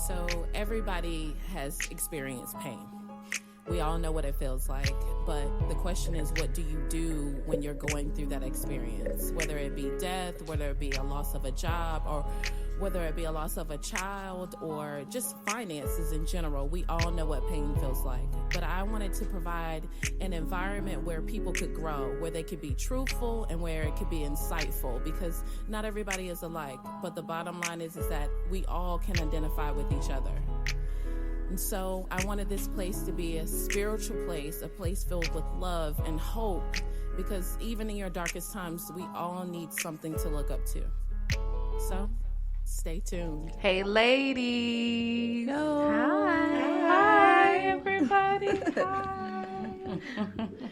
So everybody has experienced pain. We all know what it feels like, but the question is, what do you do when you're going through that experience? Whether it be death, whether it be a loss of a job, or whether it be a loss of a child, or just finances in general. We all know what pain feels like. But I wanted to provide an environment where people could grow, where they could be truthful and where it could be insightful, because not everybody is alike. But the bottom line is that we all can identify with each other. And so I wanted this place to be a spiritual place, a place filled with love and hope, because even in your darkest times, we all need something to look up to. So stay tuned. Hey, ladies. Hi, everybody. Hi.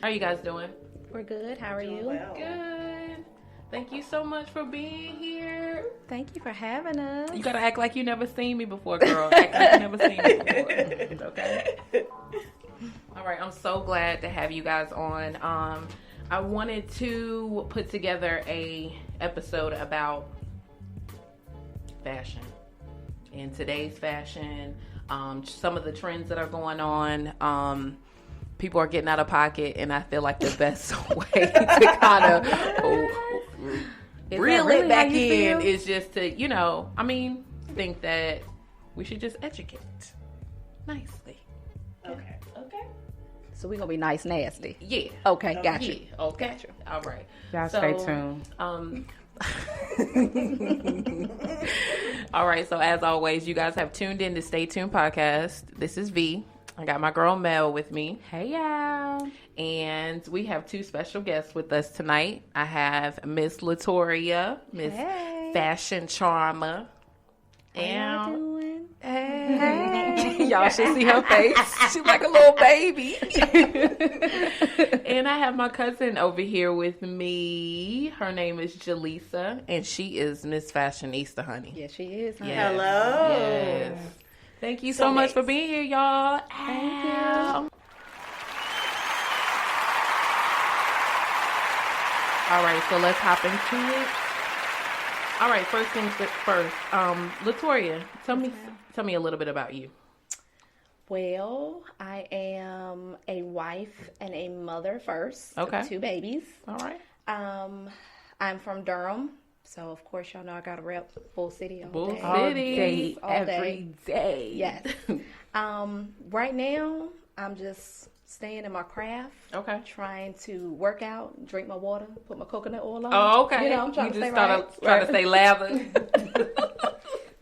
How are you guys doing? We're good. How are you? Well. Good. Thank you so much for being here. Thank you for having us. You gotta act like you never seen me before, girl. Act like you never seen me before. Okay. All right. I'm so glad to have you guys on. I wanted to put together a episode about fashion and today's fashion. Some of the trends that are going on. People are getting out of pocket, and I feel like the best way to kind of reel it back in is just to, think that we should just educate nicely. Okay. So we're going to be nice nasty. Yeah. Okay, got you. Yeah, okay. Got you. All right. Y'all stay tuned. All right, so as always, you guys have tuned in to Stay Tuned Podcast. This is V. I got my girl Mel with me. Hey, y'all. And we have two special guests with us tonight. I have Miss Latoria, Miss Fashion Charmer. How y'all doing? Hey. Y'all should see her face. She's like a little baby. And I have my cousin over here with me. Her name is Jalessa, and she is Miss Fashionista, honey. Yes, she is. Huh? Yes. Hello. Yes. Thank you so much for being here, y'all. Thank you. All right, so let's hop into it. All right, first things first. Latoria, tell me a little bit about you. Well, I am a wife and a mother first. Okay. Of 2 babies. All right. I'm from Durham. So, of course, y'all know I got to rep Bull City all Bull day. City. All day. Every day. Yes. Right now, I'm just staying in my craft. Okay. Trying to work out, drink my water, put my coconut oil on. Oh, okay. I'm trying to stay trying to stay lather.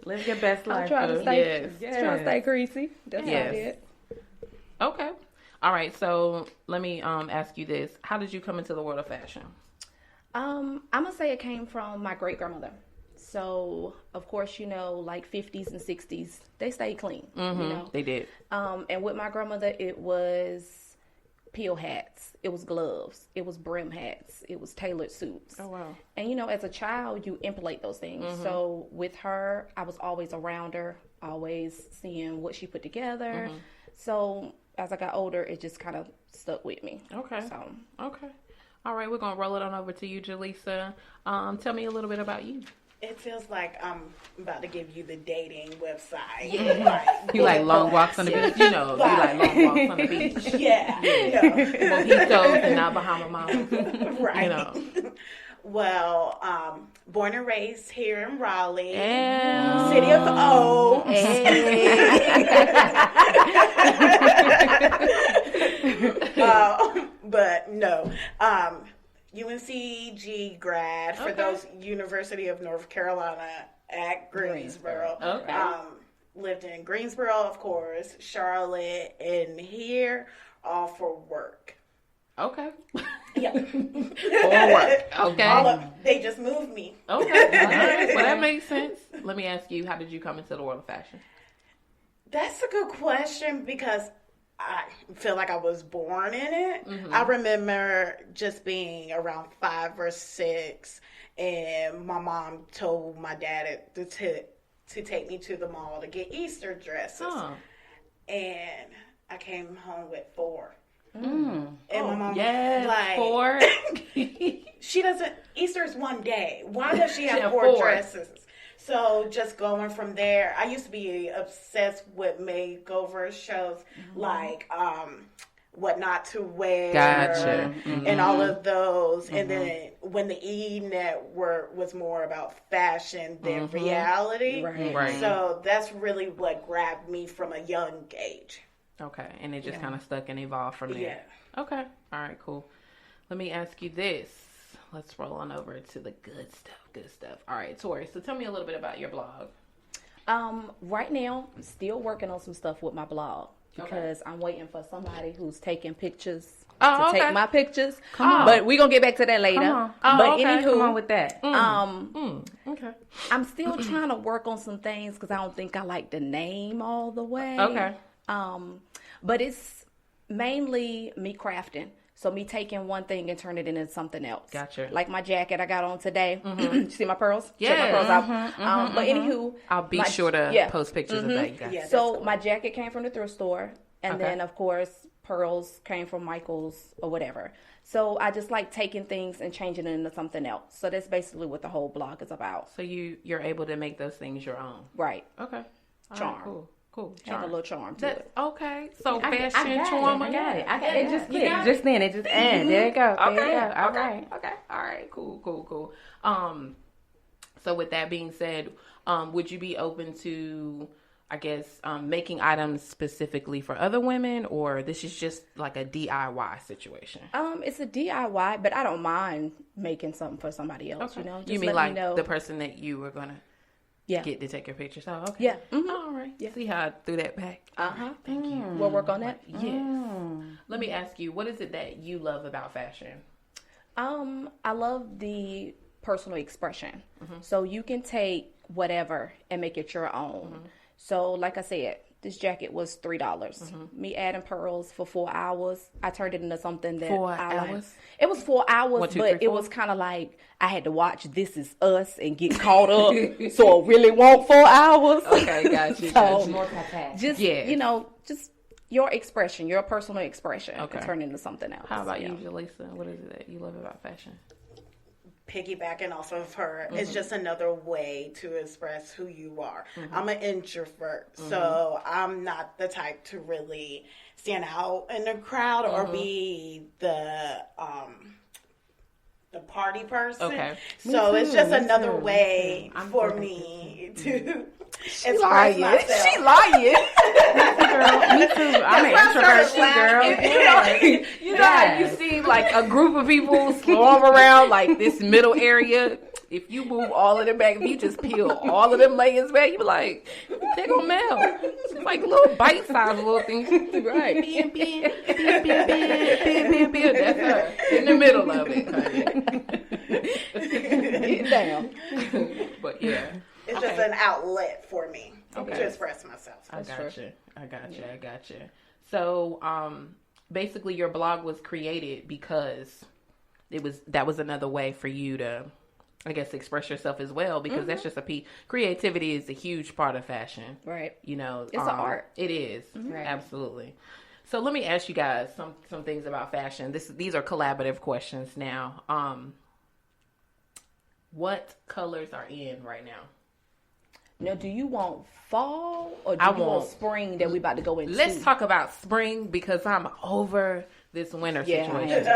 Live your best life. I'm trying to stay, Yes. trying to stay greasy. That's Yes. about it. Okay. All right. So let me ask you this: how did you come into the world of fashion? I'm gonna say it came from my great grandmother. So of course, like 50s and 60s, they stayed clean. Mm-hmm. They did. And with my grandmother, it was peel hats, it was gloves, it was brim hats, it was tailored suits. Oh wow. And as a child, you emulate those things. Mm-hmm. So with her, I was always around her, always seeing what she put together. Mm-hmm. So as I got older, it just kind of stuck with me. Okay. So Okay. All right, we're gonna roll it on over to you, Jalessa. Tell me a little bit about you. It feels like I'm about to give you the dating website. Yeah. You like long walks on the beach? You like long walks on the beach. Yeah. Mojitos and not Bahama Mamas. Right. Well, born and raised here in Raleigh, city of Oaks. But no, UNCG grad for those University of North Carolina at Greensboro. Okay. Lived in Greensboro, of course, Charlotte, and here, all for work. Okay. Yeah. For work. Okay. They just moved me. Okay. All right. Well, that makes sense. Let me ask you, how did you come into the world of fashion? That's a good question because I feel like I was born in it. Mm-hmm. I remember just being around 5 or 6, and my mom told my dad to take me to the mall to get Easter dresses. Huh. And I came home with 4. Mm. And my mom Yes, was like, 4. she doesn't, Easter's one day. Why does she have had 4 4. dresses? So just going from there, I used to be obsessed with makeover shows like What Not to Wear, Gotcha. and all of those. And then when the E Network was more about fashion than reality, Right. so that's really what grabbed me from a young age. Okay, and it just kind of stuck and evolved from there. Yeah. Okay, all right, cool. Let me ask you this. Let's roll on over to the good stuff. Good stuff. All right, Tori. So tell me a little bit about your blog. Right now, I'm still working on some stuff with my blog because I'm waiting for somebody who's taking pictures to take my pictures. Come on. But we're gonna get back to that later. Come on. But anywho, Come on with that. Okay. I'm still trying to work on some things because I don't think I like the name all the way. Okay. But it's mainly me crafting. So me taking one thing and turn it into something else. Gotcha. Like my jacket I got on today. See my pearls? Yeah. Check my pearls out. But anywho, I'll be sure to post pictures of that. You guys. Yeah. so my jacket came from the thrift store, and then of course pearls came from Michael's or whatever. So I just like taking things and changing it into something else. So that's basically what the whole blog is about. So you're able to make those things your own. Right. Okay. All Charm. right, cool. Have a little charm to it. Okay. So I fashion got charm. it. I got it. I got Yeah. it. Just clicked. Just then it just and there you go. There you go. All right. Okay. All right. Cool. So with that being said, would you be open to, I guess, making items specifically for other women, or this is just like a DIY situation? It's a DIY, but I don't mind making something for somebody else. You know, just You mean let like me know. the person that you were gonna Yeah. get to take your pictures? Oh, okay. Yeah. All right. Yeah. See how I threw that back? Thank you. We'll work on that. Yes. Let me ask you, what is it that you love about fashion? I love the personal expression. So you can take whatever and make it your own. So like I said, this jacket was $3. Me adding pearls for 4 hours, I turned it into something that 4 I like. hours? It was 4 hours, 1, 2, but 3, it 4? was kind of like I had to watch This Is Us and get caught up. So it really won't 4 hours. Okay, got you. So just Yeah. just your expression, your personal expression, Okay. and turn into something else. How about Yeah. you, Jalessa? What is it that you love about fashion? Piggybacking off of her, it's just another way to express who you are. I'm an introvert, so I'm not the type to really stand out in the crowd or be the party person. Okay. So it's just another too. way I'm for perfect me to She express lying. myself. She lying. Me too. I'm an introvert too, girl. You know how you see like a group of people swarm around like this middle area. If you move all of them back, if you just peel all of them layers back, you be like, they gonna melt. It's like little bite-sized little things. Right. That's her in the middle of it. Get down. But yeah. It's just an outlet for me to express myself. I got you. So, basically, your blog was created because that was another way for you to, I guess, express yourself as well. Because that's just creativity is a huge part of fashion, Right. You know, It's an art. It is absolutely. So let me ask you guys some things about fashion. These are collaborative questions now. What colors are in right now? Now, do you want fall or do I you want want- spring that we about to go into? Let's talk about spring because I'm over this winter situation.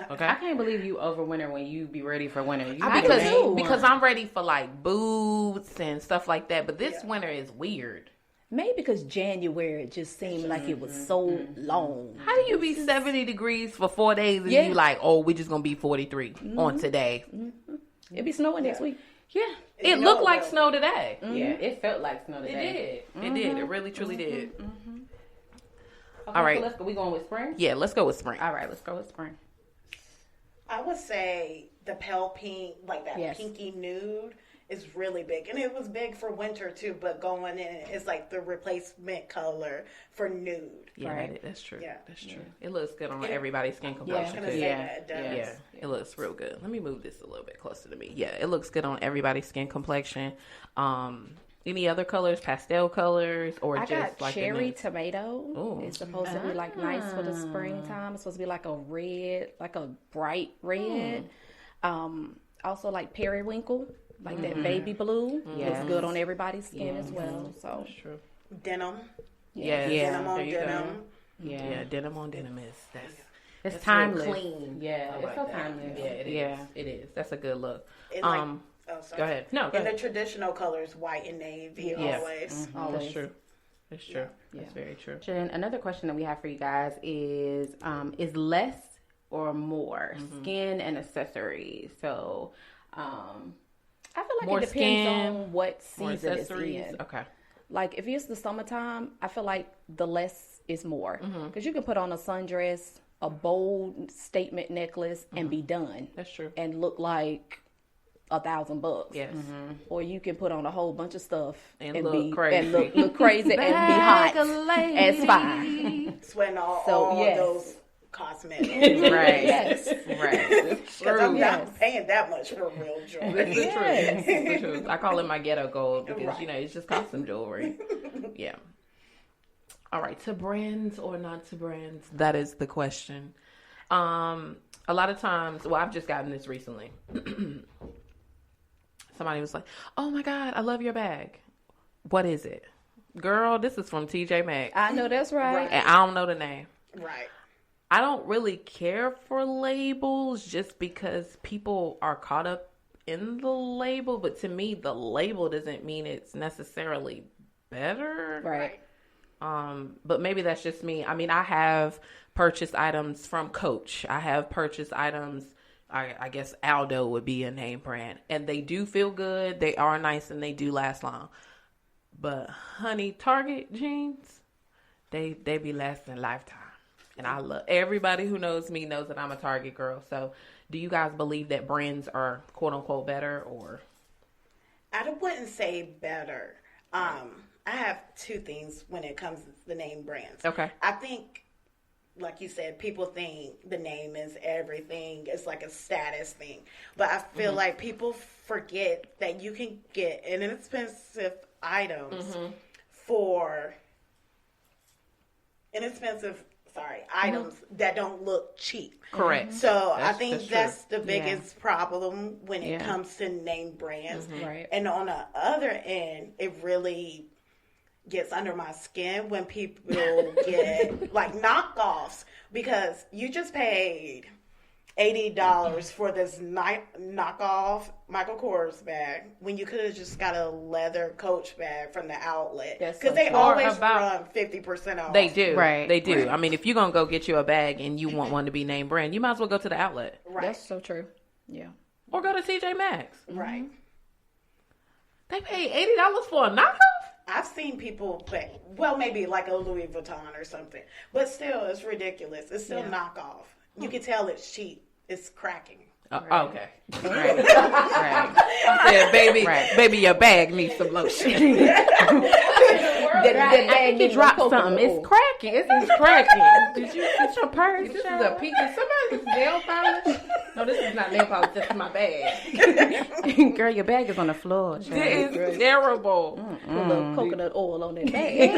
Okay. I can't believe you over winter when you be ready for winter. You I be do ready too. for Because I'm ready for like boots and stuff like that. But this winter is weird. Maybe because January just seemed like it was so long. How do you be 70 degrees for 4 days and Yeah. you like, oh, we just gonna be 43 on today? It'll be snowing next week. Yeah. It looked like snow today. Yeah, it felt like snow It today. did. It did. It really truly did. Okay, All right. so let's go. We going with spring? Yeah, let's go with spring. All right, let's go with spring. I would say the pale pink, like that Yes. pinky nude, is really big. And it was big for winter too, but going in, it's like the replacement color for nude. Yeah, Right. that's true. Yeah. That's true. It looks good on everybody's skin I was complexion going to too. say Yeah. that it does. Yeah, it looks real good. Let me move this a little bit closer to me. Yeah, it looks good on everybody's skin complexion. Any other colors, pastel colors, or I just got like the cherry nude? tomato. Ooh. It's supposed to be like nice for the springtime. It's supposed to be like a red, like a bright red. Also like periwinkle. Like that baby blue. Yes. It's good on everybody's skin as well. So That's true. Denim. Yeah. Denim on There you denim. go. Yeah, denim on denim is It's that's timeless. real clean. Yeah, I it's like so that. timeless. Yeah, it is. Yeah. It is. That's a good look. It's like, sorry. Go ahead. No, go In the ahead. traditional colors, white and navy, Yes. always. always. That's true. That's true. That's very true. Another question that we have for you guys is less or more skin and accessories? So, I I feel like More it depends skin, on what More season it's accessories. in. Okay. Like if it's the summertime, I feel like the less is more because you can put on a sundress, a bold statement necklace, and be done. That's true. And look like $1,000. Yes. Or you can put on a whole bunch of stuff And and look be crazy. and look crazy and be hot. It's fine. Sweating all yes. those cosmetics. right, Yes. right. Because I'm Yes. not paying that much for real jewelry. It's the truth. It's the truth. I call it my ghetto gold because, Right. it's just costume jewelry. Yeah. All right. To brands or not to brands? That is the question. A lot of times, well, I've just gotten this recently. Somebody was like, "Oh my God, I love your bag. What is it?" Girl, this is from TJ Maxx. I know that's right. And I don't know the name. Right. I don't really care for labels just because people are caught up in the label. But to me, the label doesn't mean it's necessarily better. Right. But maybe that's just me. I mean, I have purchased items from Coach. I have purchased items, I guess Aldo would be a name brand. And they do feel good. They are nice and they do last long. But honey, Target jeans, they be lasting a lifetime. And I love everybody who knows me knows that I'm a Target girl. So do you guys believe that brands are quote unquote better or? I wouldn't say better. I have two things when it comes to the name brands. Okay. I think, like you said, people think the name is everything. It's like a status thing. But I feel like people forget that you can get inexpensive items for items that don't look cheap. Correct. So I think that's true. the biggest problem when it comes to name brands. Right. And on the other end, it really gets under my skin when people get like knockoffs because you just paid $80 for this knockoff Michael Kors bag when you could have just got a leather Coach bag from the outlet because they always run 50% off. They do. Right. They do. Right. I mean, if you're going to go get you a bag and you want one to be name brand, you might as well go to the outlet. Right. That's so true. Yeah. Or go to TJ Maxx. Right. They pay $80 for a knockoff? I've seen people pay, well, maybe like a Louis Vuitton or something, but still, it's ridiculous. It's still knockoff. You can tell it's cheap. It's cracking. Okay. Right. Right. I said, baby, your bag needs some lotion. I think you dropped something. It's cracking. It's cracking. Did you get your purse? This is a piece of somebody's nail polish. No, this is not nail polish. This is my bag. Girl, your bag is on the floor. It is terrible. Put a little coconut oil on that bag.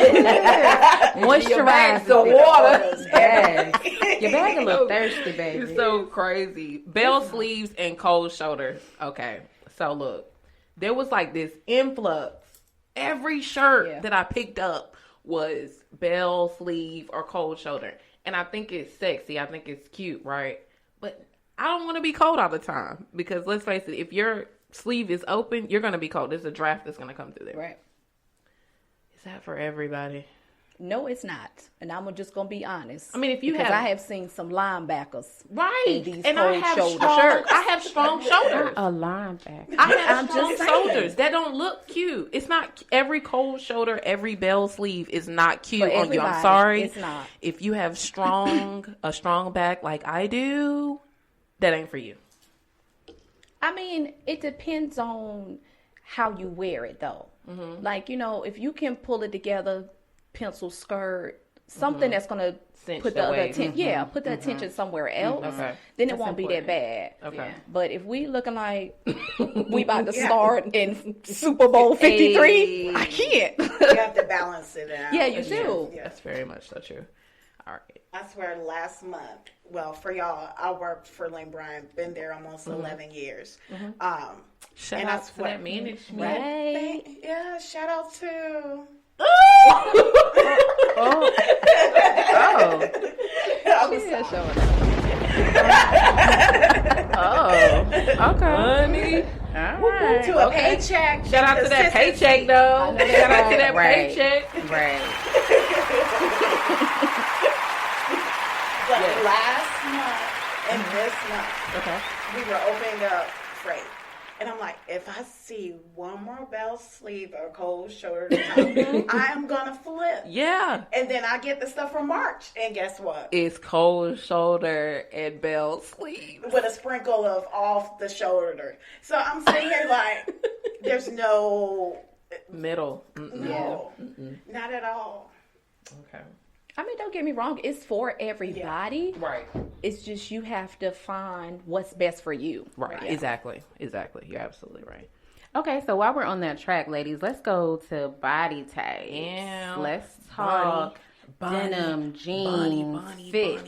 Moisturize the water. Yes. Your bag a little thirsty, baby. It's so crazy. Bell sleeves and cold shoulders. Okay, so look, there was like this influx. Every shirt that I picked up was bell sleeve or cold shoulder. And I think it's sexy. I think it's cute, right? But I don't want to be cold all the time because let's face it, if your sleeve is open, you're going to be cold. There's a draft that's going to come through there. Right. Is that for everybody? No, it's not. And I'm just going to be honest. I mean, if you because have... I have seen some linebackers. Right. In these And I cold have shoulder strong shirts. I have strong shoulders. A linebacker. I have I'm strong just saying. shoulders that don't look cute. It's not every cold shoulder, every bell sleeve is not cute For on you. I'm everybody, sorry. it's not. If you have a strong back like I do, that ain't for you. I mean, it depends on how you wear it, though. Like, if you can pull it together, pencil skirt, something that's going to Cinch put the the other waist. attention, put the attention somewhere else, Okay. then it That's won't be important. that bad. Okay. But if we looking like we about to start in Super Bowl 53, I can't. You have to balance it out. Yeah, you do. Yeah. That's very much so true. All right. I swear last month, well, for y'all, I worked for Lane Bryant, been there almost 11 years. Shout and I out to swear, that management. Right. Yeah, shout out to. Oh. I'm Yeah, sorry. showing Oh. Okay. Honey. All right. To a paycheck. Shout out to that consistency. paycheck, though. that's Shout out to right. that Right. paycheck. Right. But Yes. last month and this month, Okay. we were opening up freight. And I'm like, if I see one more bell sleeve or cold shoulder top, I am going to flip. Yeah. And then I get the stuff from March. And guess what? It's cold shoulder and bell sleeve. With a sprinkle of off the shoulder. So I'm sitting here like, there's no, Middle. Mm-mm. no, not at all. Okay. I mean, don't get me wrong. It's for everybody. Right. It's just you have to find what's best for you. Right. Yeah. Exactly. You're absolutely right. Okay, so while we're on that track, ladies, let's go to body types. Yeah. Let's talk denim, jeans, fit.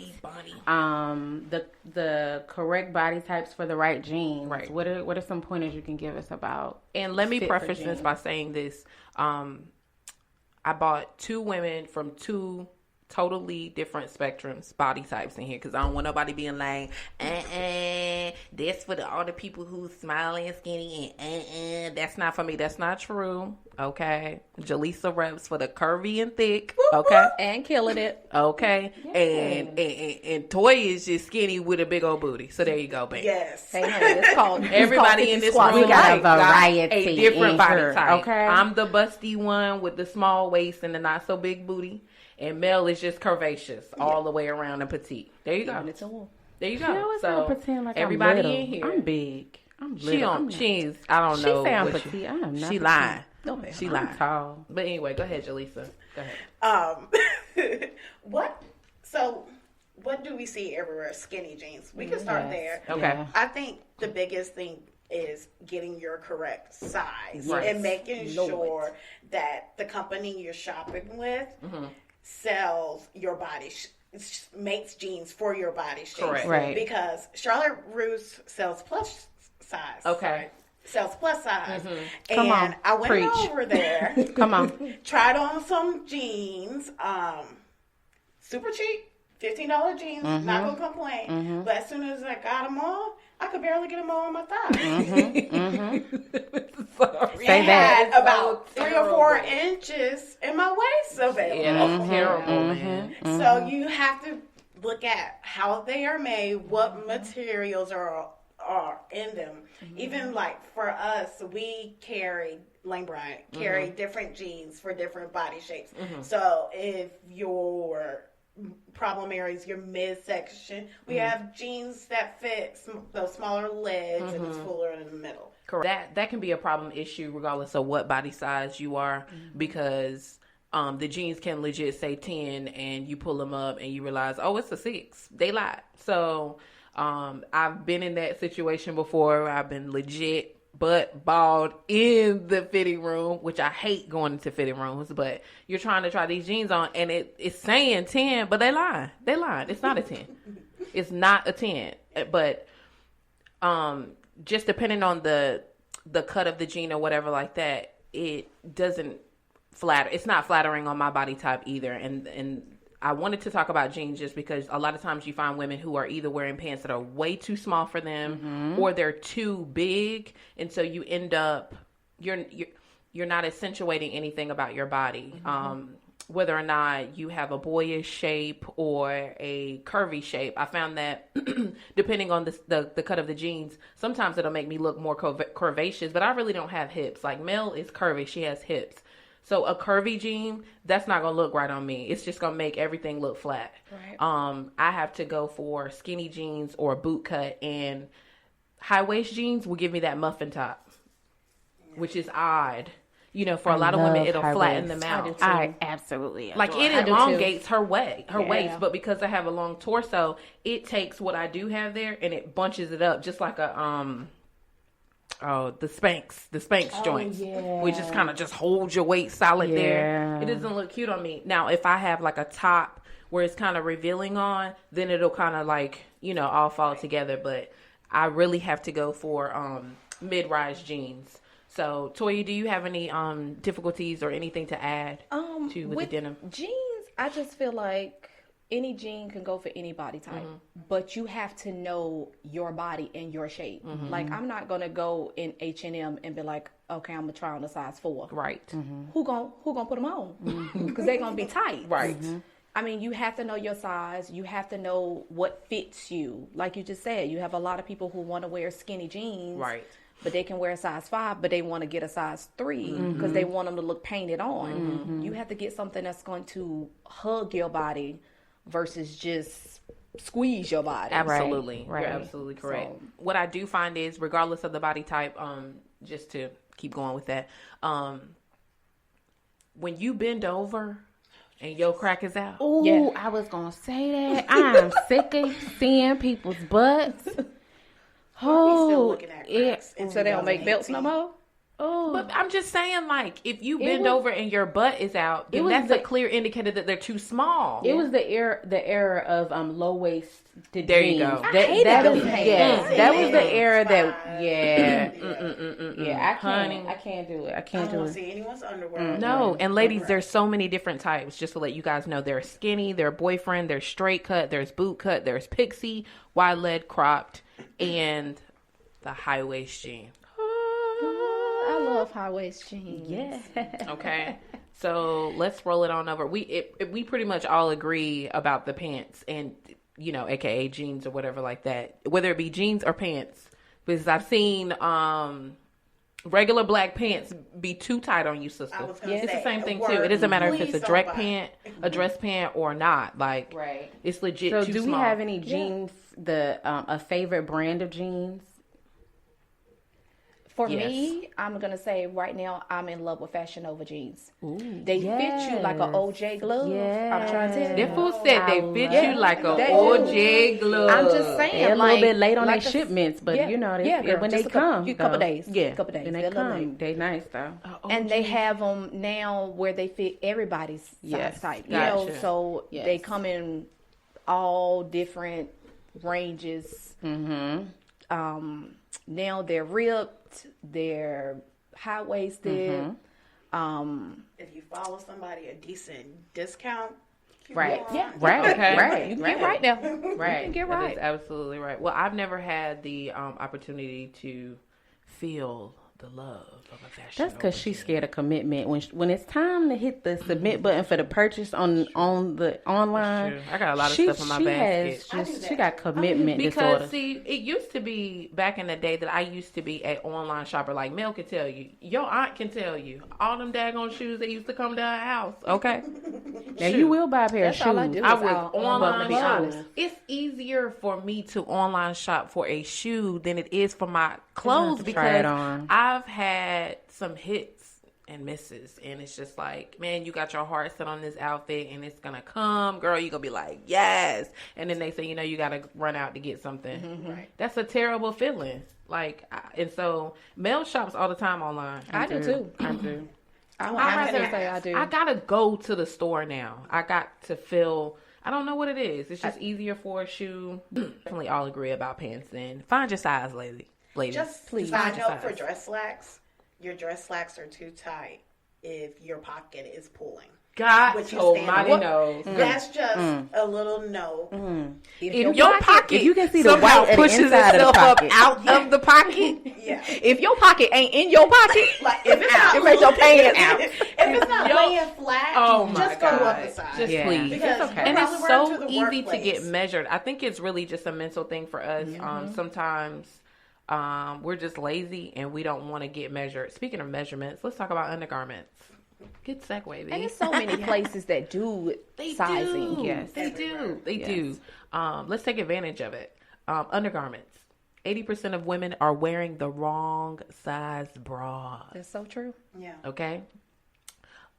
The correct body types for the right jeans. Right. What are some pointers you can give us about? And let me fit for preface this jeans? by saying this. I bought two women from two totally different spectrums, body types in here, because I don't want nobody being like, that's for all the people who's smiling and skinny, and that's not for me. That's not true. Okay. Jalessa reps for the curvy and thick. Okay. And killing it. Okay. And Toya is just skinny with a big old booty. So there you go, baby. Yes. Hey, honey, it's called Everybody in this squat. room We got a got variety a different in body her, type. okay? I'm the busty one with the small waist and the not so big booty. And Mel is just curvaceous all the way around and petite. There you go. And it's a wolf. There you go. You always so gotta pretend like everybody I'm little. in here, I'm big. I'm little. she I'm don't. not- She's. I don't She know. say I'm what petite. I am not She petite. lying. No, She I'm lying. tall. But anyway, go ahead, Jalessa. Go ahead. What do we see everywhere? Skinny jeans. We can start there. Okay. Yeah. I think the biggest thing is getting your correct size Right. and making sure that the company you're shopping with sells your body, makes jeans for your body shape. Correct. Right. Because Charlotte Russe sells plus size. Okay. Sells plus size. And Come on, I went preach. over there, Come on. tried on some jeans, super cheap, $15 jeans, not gonna complain. But as soon as I got them on, I could barely get them on my thigh. Sorry. Say I that. had about 3 or 4 inches in my waist available. Yeah, that's terrible, man. So you have to look at how they are made, what materials are in them. Even like for us, we carry Lane Bryant carry different jeans for different body shapes. So if your problem areas, your midsection, we have jeans that fit those smaller legs and it's fuller in the middle. Correct. That can be a problem issue regardless of what body size you are, because the jeans can legit say 10 and you pull them up and you realize, oh, it's a 6. They lied. So I've been in that situation before. I've been legit butt bald in the fitting room, which I hate going into fitting rooms, but you're trying to try these jeans on and it's saying 10, but they lying. They lying. It's not a 10. It's not a 10. But just depending on the cut of the jean or whatever like that, it doesn't flatter. It's not flattering on my body type either. And I wanted to talk about jeans just because a lot of times you find women who are either wearing pants that are way too small for them or they're too big. And so you end up, you're not accentuating anything about your body. Whether or not you have a boyish shape or a curvy shape. I found that depending on the cut of the jeans, sometimes it'll make me look more curvaceous, but I really don't have hips. Like Mel is curvy. She has hips. So a curvy jean, that's not going to look right on me. It's just going to make everything look flat. Right. I have to go for skinny jeans or a boot cut, and high waist jeans will give me that muffin top, which is odd. You know, for a lot of women, it'll flatten them out. I absolutely Like adore it it. elongates her waist, Yeah. but because I have a long torso, it takes what I do have there and it bunches it up just like a the Spanx joints, which just kind of just hold your weight solid there. It doesn't look cute on me. Now, if I have like a top where it's kind of revealing on, then it'll kind of like, you know, all fall together. But I really have to go for mid-rise jeans. So, Toya, do you have any difficulties or anything to add to with the denim? Jeans, I just feel like any jean can go for any body type, but you have to know your body and your shape. Like, I'm not gonna go in H&M and be like, okay, I'm gonna try on a size 4. Right. Who gonna put them on? Because they're gonna be tight. Right. I mean, you have to know your size. You have to know what fits you. Like you just said, you have a lot of people who want to wear skinny jeans. Right. But they can wear a size 5, but they want to get a size 3 because they want them to look painted on. You have to get something that's going to hug your body versus just squeeze your body. Absolutely. Right. You're absolutely correct. So- What I do find is, regardless of the body type, just to keep going with that, when you bend over and your crack is out. Ooh, Yeah. I was gonna say that. I'm sick of seeing people's butts. We're still looking at cracks in So they don't make belts no 2018. more? Oh, But I'm just saying, like, if you bend was- over and your butt is out, then was that's the- a clear indicator that they're too small. it was the era of low waist. There you go. I hated that those is pants. yes, that was the era that Fine. yeah. Honey. I can't do it. I I can't don't do want it. to see anyone's underwear. No, and ladies, there's so many different types. Just to let you guys know, there's skinny, there's boyfriend, there's straight cut, there's boot cut, there's pixie, wide leg cropped, and the high waist jean. I love high waist jeans. Yeah. Okay, so let's roll it on over. We pretty much all agree about the pants and, you know, AKA jeans or whatever like that, whether it be jeans or pants, because I've seen regular black pants be too tight on you, sister. I was gonna It's say, the same thing too. word, It doesn't matter if please it's a don't dress buy. pant, or not. Like, Right. it's legit. So, too do small. we have any jeans? A favorite brand of jeans? For Yes. me, I'm going to say right now, I'm in love with Fashion Nova jeans. They fit yes. you like an OJ glove. I'm trying to tell you. That fool said they fit love you like a They do. OJ glove. I'm just saying. They're a little bit late on like their shipments, but yeah, you know, yeah, girl, when just they a couple- come, a couple though. days, yeah, couple days. when they They're a little come, late. they nice though. And they have them now where they fit everybody's Yes, size type. You gotcha. know, so Yes. they come in all different ranges. Now they're ripped, they're high waisted. If you follow somebody a decent discount, you Right. go Yeah. on. Right, Okay. right, You can right. get right now. Right. You can get That right. is absolutely right. Well, I've never had the opportunity to feel the love of a fashion. That's because she's scared of commitment. When it's time to hit the submit button for the purchase on the online, True. I got a lot of she- stuff in my she basket. has she got commitment Because disorder. see, it used to be back in the day that I used to be an online shopper. Like Mel can tell you, your aunt can tell you, all them daggone shoes that used to come to her house. Okay, Now you will buy a pair That's of all I shoes. do. I is was I'll online be shop. honest. It's easier for me to online shop for a shoe than it is for my clothes to try it because on. I've had some hits and misses, and it's just like, man, you got your heart set on this outfit, and it's gonna come, girl. You gonna be like, yes, and then they say, you know, you gotta run out to get something. Right. That's a terrible feeling. Like, and so Mel shops all the time online. I do too. I do. I I'd have rather to say I do. I gotta go to the store now. I got to feel. I don't know what it is. It's just easier for a shoe. Definitely all agree about pants. Then find your size, ladies. Just Please. side Find your note for size. dress slacks, your dress slacks are too tight if your pocket is pulling. God What you almighty stand- knows. That's just a little no. If your pocket, if you can see the somehow white at the pushes inside of the itself up pocket. out of the pocket, Yeah. If your pocket ain't in your pocket, Like if it's not it makes your pants out. if it's not Yo. laying flat, oh my just go God, up the side. just Yeah. please. Because It's okay. you're And probably it's wearing so to the easy to get workplace. measured. I think it's really just a mental thing for us. Sometimes we're just lazy and we don't want to get measured. Speaking of measurements, let's talk about undergarments. Good segue, baby. And there's so many places that do sizing. do. Yes. They do. They do. Let's take advantage of it. Undergarments. 80% of women are wearing the wrong size bra. That's so true. Yeah. Okay.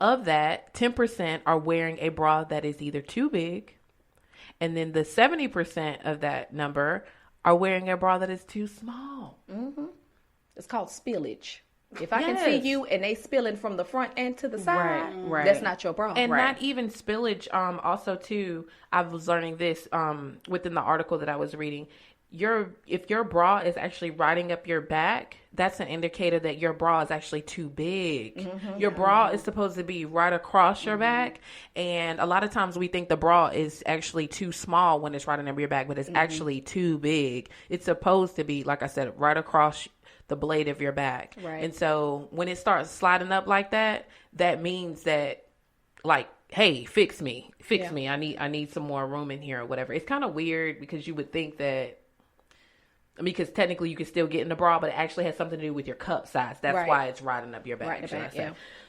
Of that, 10% are wearing a bra that is either too big. And then the 70% of that number are wearing a bra that is too small. It's called spillage. If I can see Yes. you and they spilling from the front and to the side, right. that's not your bra. And Right. not even spillage. Also, too, I was learning this within the article that I was reading. if your bra is actually riding up your back, that's an indicator that your bra is actually too big. Your bra is supposed to be right across your back, and a lot of times we think the bra is actually too small when it's riding up your back, but it's actually too big. It's supposed to be, like I said, right across the blade of your back. Right. And so when it starts sliding up like that, that means that, like, hey, fix me. I need some more room in here or whatever. It's kind of weird because you would think that, because technically you can still get in the bra, but it actually has something to do with your cup size. That's why it's riding up your back.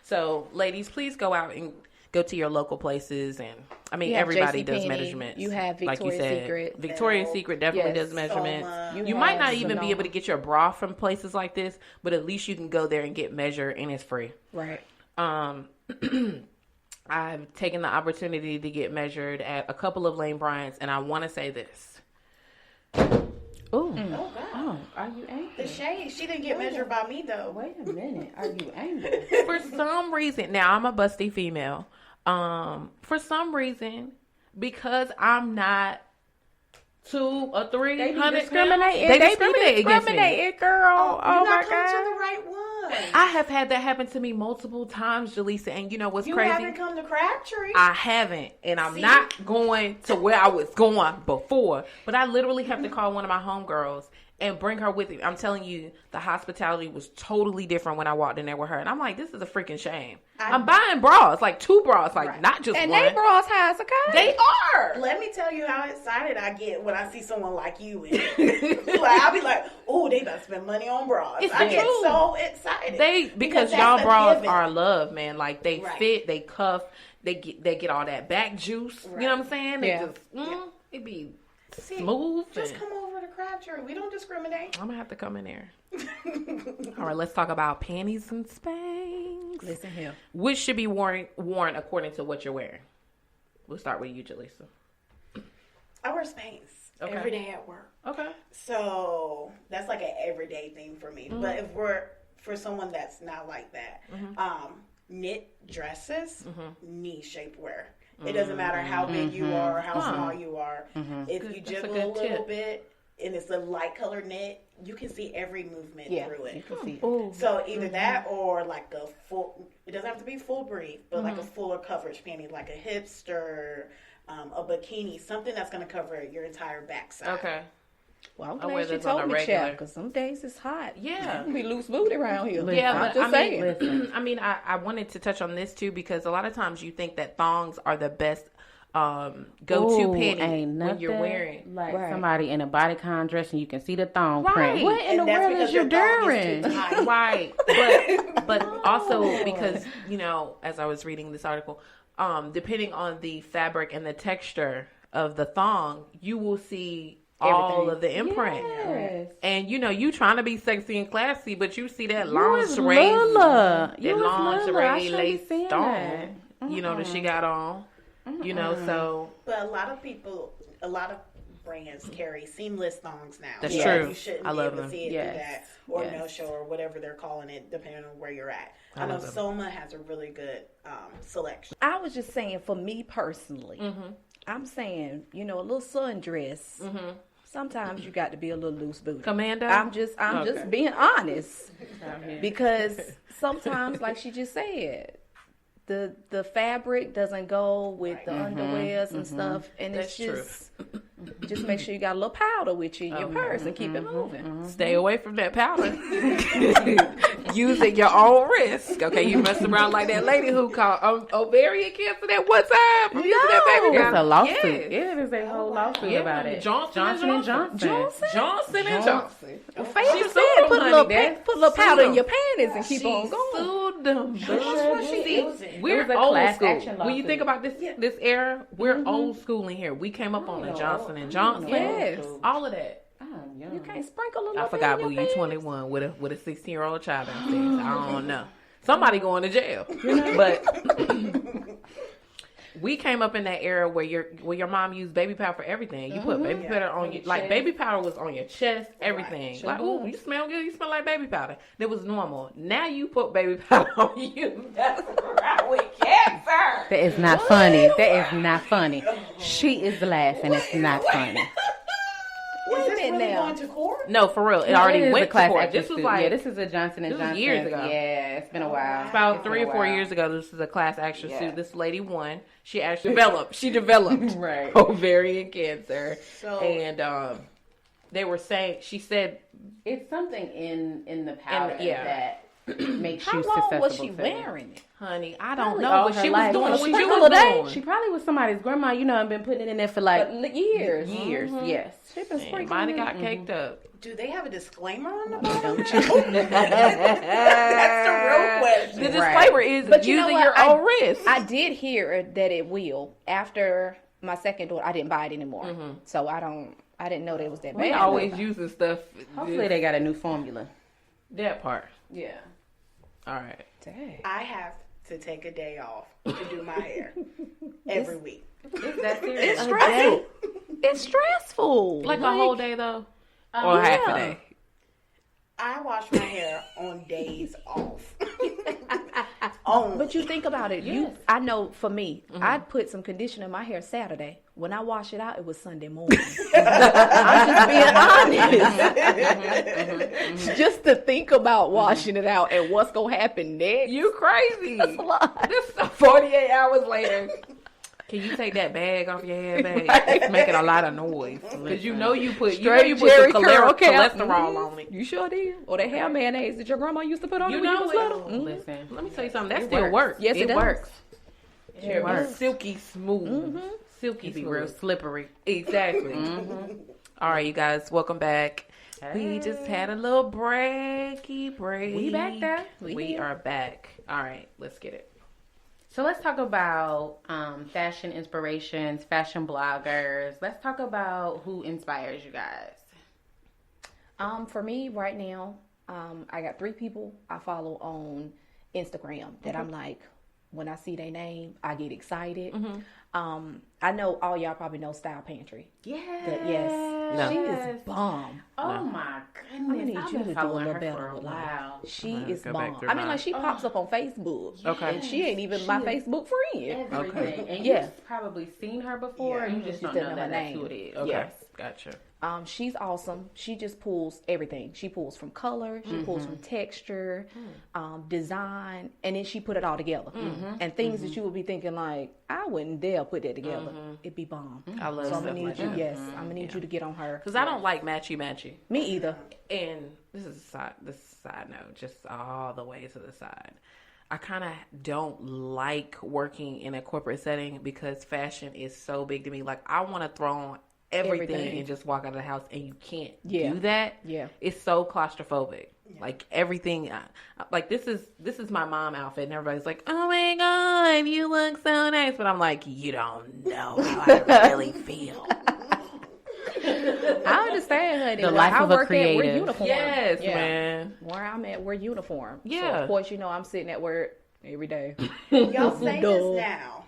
So ladies, please go out and go to your local places. And I mean, everybody does measurements. You have Victoria's Secret. Victoria's Secret definitely does measurements. You might not even be able to get your bra from places like this, but at least you can go there and get measured, and it's free. Right. I've taken the opportunity to get measured at a couple of Lane Bryant's, and I want to say this. Ooh. Oh, God. Oh, are you angry? The shade. She didn't get measured by me, though. Wait a minute. Are you angry? For some reason, now I'm a busty female. For some reason, because I'm not 2 or 300 discriminating. They discriminate against me. Girl. Oh my God. To the right one. I have had that happen to me multiple times, Jalessa, and you know what's crazy? You haven't come to Crabtree. I haven't, and I'm not going to where I was going before. But I literally have to call one of my homegirls and bring her with me. I'm telling you, the hospitality was totally different when I walked in there with her. And I'm like, this is a freaking shame. I'm buying bras, like 2 bras, like not just and one. they bras high as a kite. They are. Let me tell you how excited I get when I see someone like you in it. Like, I'll be like, oh, they about to spend money on bras. I get so excited. Because y'all bras are love, man. Like, they fit, they cuff, they get all that back juice. You know what I'm saying? They just, it be smooth. Just come over to Crabtree. We don't discriminate. I'm gonna have to come in there. All right, let's talk about panties and Spanx. Listen here. Which should be worn according to what you're wearing. We'll start with you, Jalessa. I wear Spanx every day at work. Okay. So that's like an everyday thing for me. But if we're for someone that's not like that, knit dresses, knee shape wear. It doesn't matter how big you are or how small you are. If you jiggle a little bit and it's a light colored knit, you can see every movement through it. You can see it. So either that or like a full, it doesn't have to be full brief, but like a fuller coverage panty, like a hipster, a bikini, something that's going to cover your entire backside. Okay. Well, I'm glad you told me, Chad, because some days it's hot. Yeah. We loose booty around here. Yeah, but I mean, I wanted to touch on this too, because a lot of times you think that thongs are the best go-to panty when you're wearing. Like somebody in a bodycon dress and you can see the thong print. What in the world is you doing? Right. But also because, you know, as I was reading this article, depending on the fabric and the texture of the thong, you will see all of the imprint. Yes. And you know, you trying to be sexy and classy, but you see that lingerie, lace thong, you know, that she got on, you know, so. But a lot of brands carry seamless thongs now. That's true. You shouldn't I be love able them. to see it through that, or no-show, or whatever they're calling it, depending on where you're at. I know Soma has a really good selection. I was just saying, for me personally, I'm saying, you know, a little sundress. Sometimes you got to be a little loose booty. Commando? I'm just being honest. Because sometimes, like she just said, the fabric doesn't go with the underwears and stuff, and it's just make sure you got a little powder with you in your purse and keep it moving. Stay away from that powder. Use at your own risk. Okay, you mess around like that lady who called ovarian cancer that one time. I'm using that baby girl. It's a lawsuit. Yeah, there's a whole lawsuit about it. Johnson and Johnson. She said put a little powder in your panties and keep on going. Sued them. We're old school. When you think about this era, we're old school in here. We came up on the Johnson and Johnson. Yes. All of that. You can't sprinkle a little. I forgot, boo. You 21 with a 16-year-old child downstairs. I don't know. Somebody going to jail. But we came up in that era where your mom used baby powder for everything. You put baby powder on your like baby powder was on your chest, everything. Right. Like, oh, you smell good. You smell like baby powder. That was normal. Now you put baby powder on you. That's right with cancer. That is not funny. That is not funny. She is laughing. It's not funny. Is this minute really now. going to court? No, for real. It already is a went to class court. action This was suit. like Yeah, this is a Johnson and this was Johnson. years ago. Yeah, it's been a while. about It's 3 been or a 4 while. years ago. This is a class action Yeah. suit. This lady won. She actually developed. She developed Right. ovarian cancer, So- and they were saying. She said, It's something in the powder yeah. that makes How you long susceptible was she to it. wearing it? "Honey, I don't Probably know, all but her she life. was doing Well, what she you probably- was doing." She probably was somebody's grandma, and been putting it in there for like Years. years. Yes. She been Man, sprinkling mine it. got caked up. Do they have a disclaimer on the bottom? Don't you? That's the real question. The Right. disclaimer is But you know using what? your own risk. I did hear that it will. After my second daughter, I didn't buy it anymore. So I didn't know that it was that We bad. always using stuff. Hopefully they got a new formula. That part. Yeah. All right. Dang. I have to take a day off to do my hair every week. It's that serious. It's stressful. It's stressful. Like a whole day though, or half a day. I wash my hair on days off. Only. But you think about it. I know for me, I put some conditioner in my hair Saturday. When I wash it out, it was Sunday morning. I'm just being honest. Just to think about washing it out and what's gonna happen next. You crazy? That's a lot. This is 48 hours later. Can you take that bag off your head, babe? It's making a lot of noise because you put Straight some Jerry curl cap. cholesterol on it. You sure did. Or that hair mayonnaise that your grandma used to put on You when you know was it. little. Listen. Let me tell you something. That It still works. works. Yes, it does. works. It works. silky smooth. Silky It be smooth. real slippery. Exactly. All right, you guys, welcome back. We just had a little breaky break. We back there. We are back. All right, let's get it. So let's talk about fashion inspirations, fashion bloggers. Let's talk about who inspires you guys. For me right now, I got 3 people I follow on Instagram that I'm like, when I see their name, I get excited. I know all y'all probably know Style Pantry. Yes. No. She is bomb. Oh my goodness. need I've you been to do a following little her better for a with life. while. She gonna is go back bomb. through I mean, mine. like she pops up on Facebook. Okay. And she ain't even my Facebook friend. Everything. And Yeah. you've probably seen her before. Yeah. And you just don't didn't know know her that that's name. who it is. Okay, Yes. gotcha. She's awesome. She just pulls everything. She pulls from color, she pulls from texture, design, and then she put it all together. And things that you would be thinking like, I wouldn't dare put that together. It'd be bomb. I love So I'm stuff gonna need like you. that. Yes, I'm gonna need you to get on her. Because I don't like matchy. Me either. And this is a side note, just all the way to the side. I kind of don't like working in a corporate setting because fashion is so big to me. Like, I want to throw on everything and just walk out of the house, and you can't do that. Yeah. It's so claustrophobic. Like, everything, like, this is my mom outfit, and everybody's like, oh my God, you look so nice. But I'm like, you don't know how I really feel. I understand, honey. The Where life I of a work at, we're creative. uniform. Yes, Yeah. man. Where I'm at, we're uniform. So Yeah. of course, I'm sitting at work every day. Y'all say Duh. this now.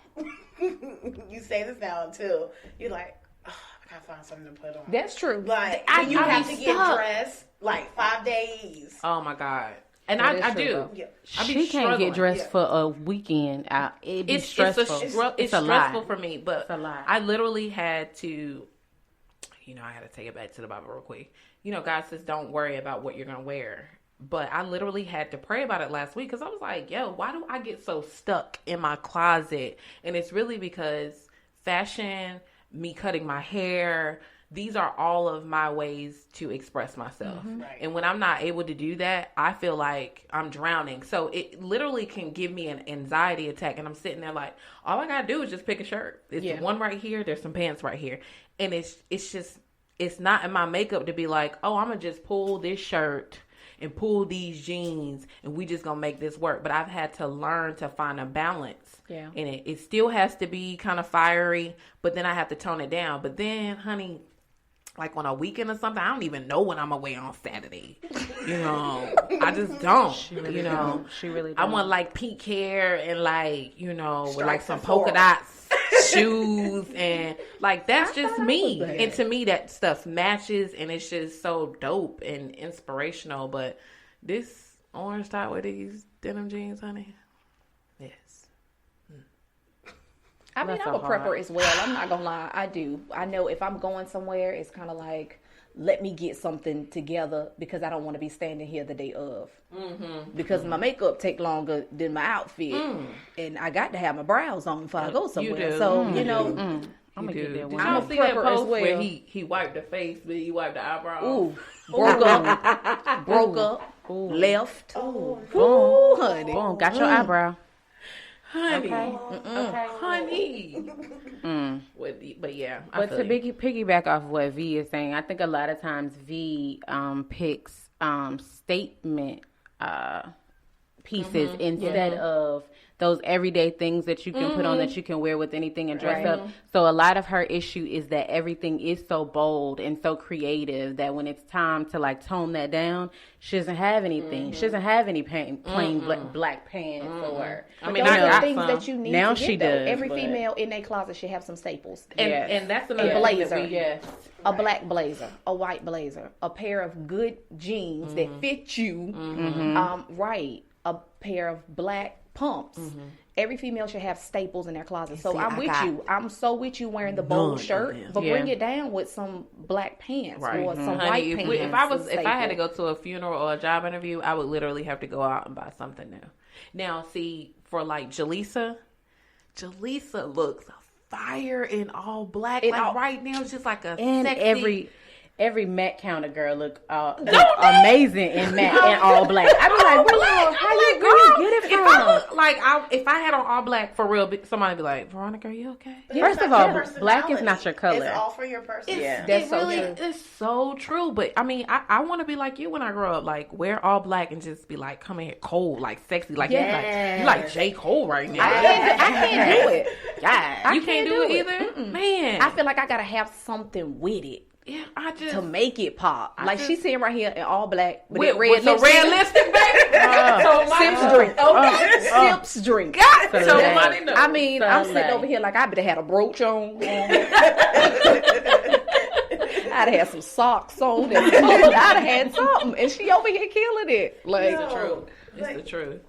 You say this now until you're like, oh, I gotta find something to put on. That's true. Like, I you be have to get stuck. dressed like 5 days. Oh my God. And That is I true, do. though. Yeah. I be She can't struggling. get dressed Yeah. for a weekend out. It'd be It's stressful. it's It's a stressful lot. for me, but It's a lot. I literally had to, I had to take it back to the Bible real quick. God says don't worry about what you're gonna wear, but I literally had to pray about it last week because I was like, yo, why do I get so stuck in my closet? And it's really because fashion, me cutting my hair, these are all of my ways to express myself. Right. And when I'm not able to do that, I feel like I'm drowning. So it literally can give me an anxiety attack. And I'm sitting there like, all I got to do is just pick a shirt. It's one right here. There's some pants right here. And it's not in my makeup to be like, oh, I'm going to just pull this shirt and pull these jeans and we just going to make this work. But I've had to learn to find a balance. Yeah. And it still has to be kind of fiery, but then I have to tone it down. But then, honey, like on a weekend or something, I don't even know what I'm gonna wear on Saturday. I just don't. She really don't. I want like pink hair and like with like Stripes some and polka florals. dots shoes and like that's just me. that. And to me, that stuff matches and it's just so dope and inspirational. But this orange top with these denim jeans, honey, yes. I mean, That's I'm a so hard. prepper as well. I'm not gonna lie. I do. I know if I'm going somewhere, it's kind of like let me get something together because I don't want to be standing here the day of. Because my makeup take longer than my outfit, and I got to have my brows on before I go somewhere. do. So You know, I'm gonna get that one. Did I'm y'all a see that prepper post as well. where he wiped the face, but he wiped the eyebrow? ooh, broke up, left. Boom, Honey. boom, got your eyebrow. Honey, Okay. honey. But yeah, I But feel to you. piggyback off what V is saying, I think a lot of times V picks statement pieces instead of those everyday things that you can put on that you can wear with anything and dress up. So a lot of her issue is that everything is so bold and so creative that when it's time to like tone that down, she doesn't have anything. She doesn't have any plain black pants or. I mean, Those I are got things some. that you need Now to get, she though. does, Every but- female in their closet should have some staples. And that's another A thing blazer. that we, Yes. A black blazer, a white blazer, a pair of good jeans that fit you, right? A pair of black pumps. Every female should have staples in their closet. So I'm with you. I'm so with you wearing the bold shirt, but bring it down with some black pants or some white honey, pants. if I had to go to a funeral or a job interview, I would literally have to go out and buy something new. Now, see, for like Jalessa looks fire in all black. Like right now, it's just like a And sexy. every matte counter girl look amazing in matte and all black. I be like, where how you really get it from? If I look like if I had on all black for real, somebody be like, "Veronica, are you okay?" First of all, black is not your color. It's all for your personality. Yeah. That's It so really true. is so true. But I mean, I want to be like you when I grow up. Like wear all black and just be like, come in here cold, like sexy, like you like J. Cole right now. I can't do it. Yeah. You can't do it either, man. I feel like I gotta have something with it yeah, I just to make it pop. Like she's sitting right here in all black with with red the lipstick. red lipstick, baby. So Sips drink. Okay. Sips drink. God, So somebody knows. I mean, I'm sitting like- over here like I better had a brooch on. I'd have some socks on. And I'd have had something. And she over here killing it. Like, It's the truth. It's Like- the truth.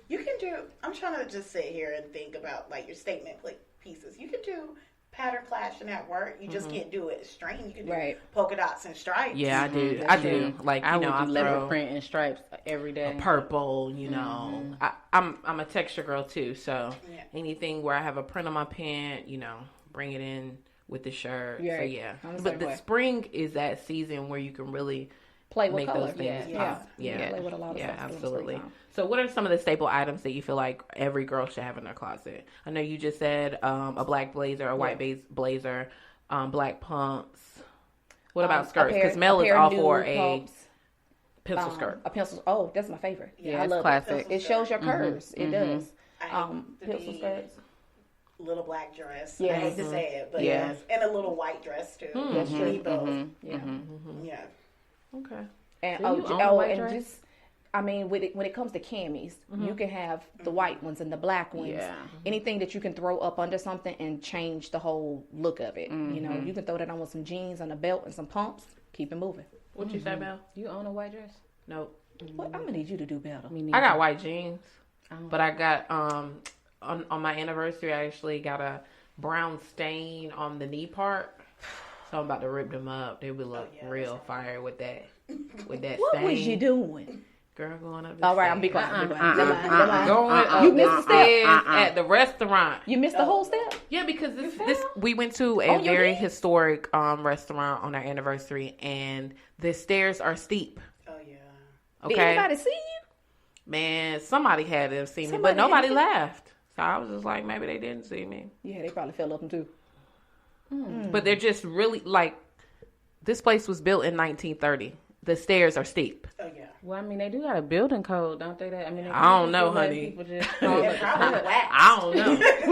You can do. I'm trying to just sit here and think about like your statement pieces. You can do pattern clashing at work. You just can't do it string. You can do Right. polka dots and stripes. Yeah, I do. I do. Like I you know, would I do leopard throw print and stripes every day. purple. You know, I'm a texture girl too. So Yeah. anything where I have a print on my pant, you know, bring it in with the shirt. Yeah, So yeah, I'm the but same the way. spring is that season where you can really play with make color. those things Yeah. pop. Yeah, Yeah. Play with a lot of yeah, stuff in the absolutely. springtime. So, what are some of the staple items that you feel like every girl should have in their closet? I know you just said a black blazer, a white base blazer, black pumps. What about skirts? Because Mel is all for a pencil skirt. A pencil. Oh, that's my favorite. Yeah, I it's love classic. it. It shows your curves. It does. I hate the Pencil skirts. little black dress. Yes. I hate to say it, but Yeah. yes, and a little white dress too. That's true. Need those. Yeah. Yeah. Okay. And Do you own a white and dress? just I mean, when it comes to camis, you can have the white ones and the black ones. Yeah. Anything that you can throw up under something and change the whole look of it. You know, you can throw that on with some jeans and a belt and some pumps. Keep it moving. What you say, Mel? You own a white dress? Nope. Well, I'm gonna need you to do better. I got white jeans, but I got on my anniversary. I actually got a brown stain on the knee part, so I'm about to rip them up. They would look real fire with that stain. What was you doing? Girl, going up the All right, I'm be stairs. quiet. Be quiet. Never mind. Going up You the missed a step. stairs at the restaurant. You missed the whole step. Yeah, because this we went to a On your very knee? historic restaurant on our anniversary, and the stairs are steep. Oh yeah. Did Okay, anybody see you? man, somebody had to have seen me, Somebody but had nobody to- laughed. So I was just like, maybe they didn't see me. Yeah, they probably fell up them too. But they're just really like, this place was built in 1930. The stairs are steep. Oh yeah. Well, I mean, they do got a building code, don't they? That I mean, they I don't know, let honey. people just- And probably wax. I don't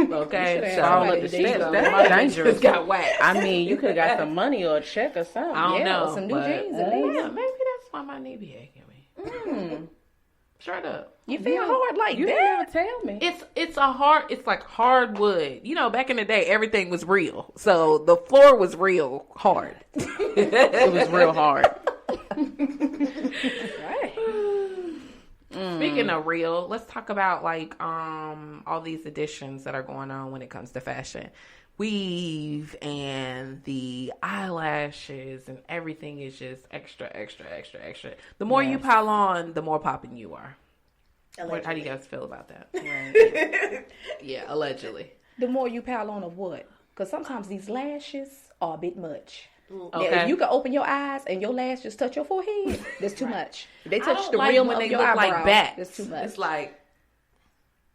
know. Okay, so I don't somebody let the to steps. dig That's up. dangerous. Just got waxed. I mean, you could have got some money or a check or something. I don't Yeah, know. or some new but- jeans at least. Yeah, maybe that's why my knee be aching me. Straight up. You feel hard like You that? didn't ever tell me. It's like hardwood. You know, back in the day, everything was real. So the floor was real hard. It was real hard. Speaking of real, let's talk about like all these additions that are going on when it comes to fashion. weave and the eyelashes and everything is just extra. The more you pile on, the more popping you are. How do you guys feel about that? Right. Yeah, allegedly. The more you pile on of what? Because sometimes these lashes are a bit much. Okay. Now, if you can open your eyes and your lashes touch your forehead, that's too much. If they I touch don't the like rim when of they your look eyebrows, like bats. that's too much. It's like,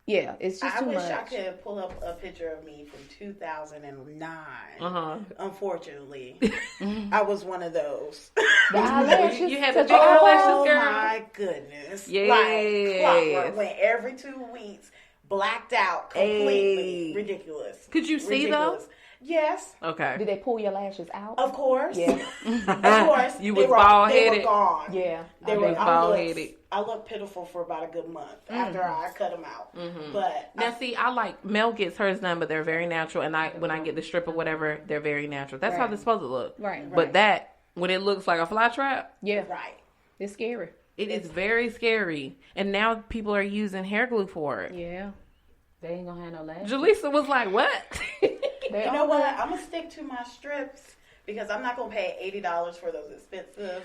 yeah, it's just I too wish much. I could pull up a picture of me from 2009. Unfortunately, I was one of those. The eyelashes you had the touch big your eyebrows. eyelashes, girl. Oh my goodness! Yes. Like clockwork. Went every 2 weeks, blacked out completely. Hey. Ridiculous. Could you see Ridiculous. Yes. Okay. Did they pull your lashes out? Of course. Yeah. Of course. You They was were- bald-headed. They were gone. Yeah. They were bald-headed. I looked pitiful for about a good month after I cut them out. But Now, see, I like Mel gets hers done, but they're very natural. And when I get the strip or whatever, they're very natural. That's how Right. they're supposed to look. Right. But that, when it looks like a fly trap, Yeah. right. It's scary. it is very scary. And now people are using hair glue for it. Yeah. They ain't gonna have no lashes. Jalessa was like, what? You know what? I'm gonna stick to my strips because I'm not gonna pay $80 for those expensive.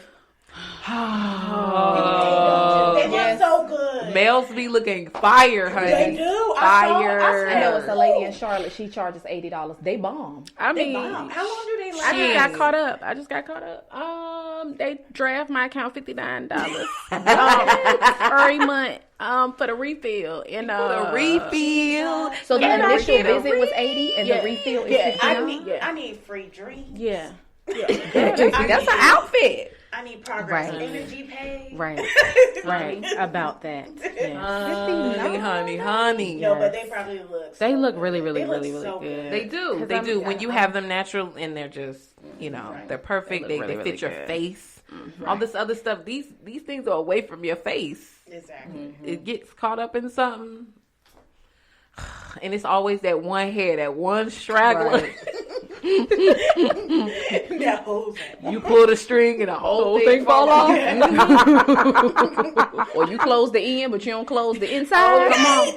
They look so good. Males be looking fire, honey. They do. Fire. I know it's a lady in Charlotte. She charges $80. They bomb. I They mean, bomb. How long do they I last? just got caught up. They draft my account $59 every month for the refill. And The refill. So the Can I initial get a visit was 80 and the refill is Yeah, 59. I need free drinks. yeah, That's an outfit. I need progress Right. energy paid. right, right about that. Yeah. Honey. No, but they probably look. They so look good. really, really, They look really, really so good. They do. 'Cause They I'm- do. When you I'm- have them natural and they're just, they're perfect. They They, look they really, fit really your good. face. All this other stuff. These things are away from your face. Exactly. It gets caught up in something. And it's always that one hair, that one straggler. No. You pull the string and the whole thing fall off. Or you close the end, but you don't close the inside.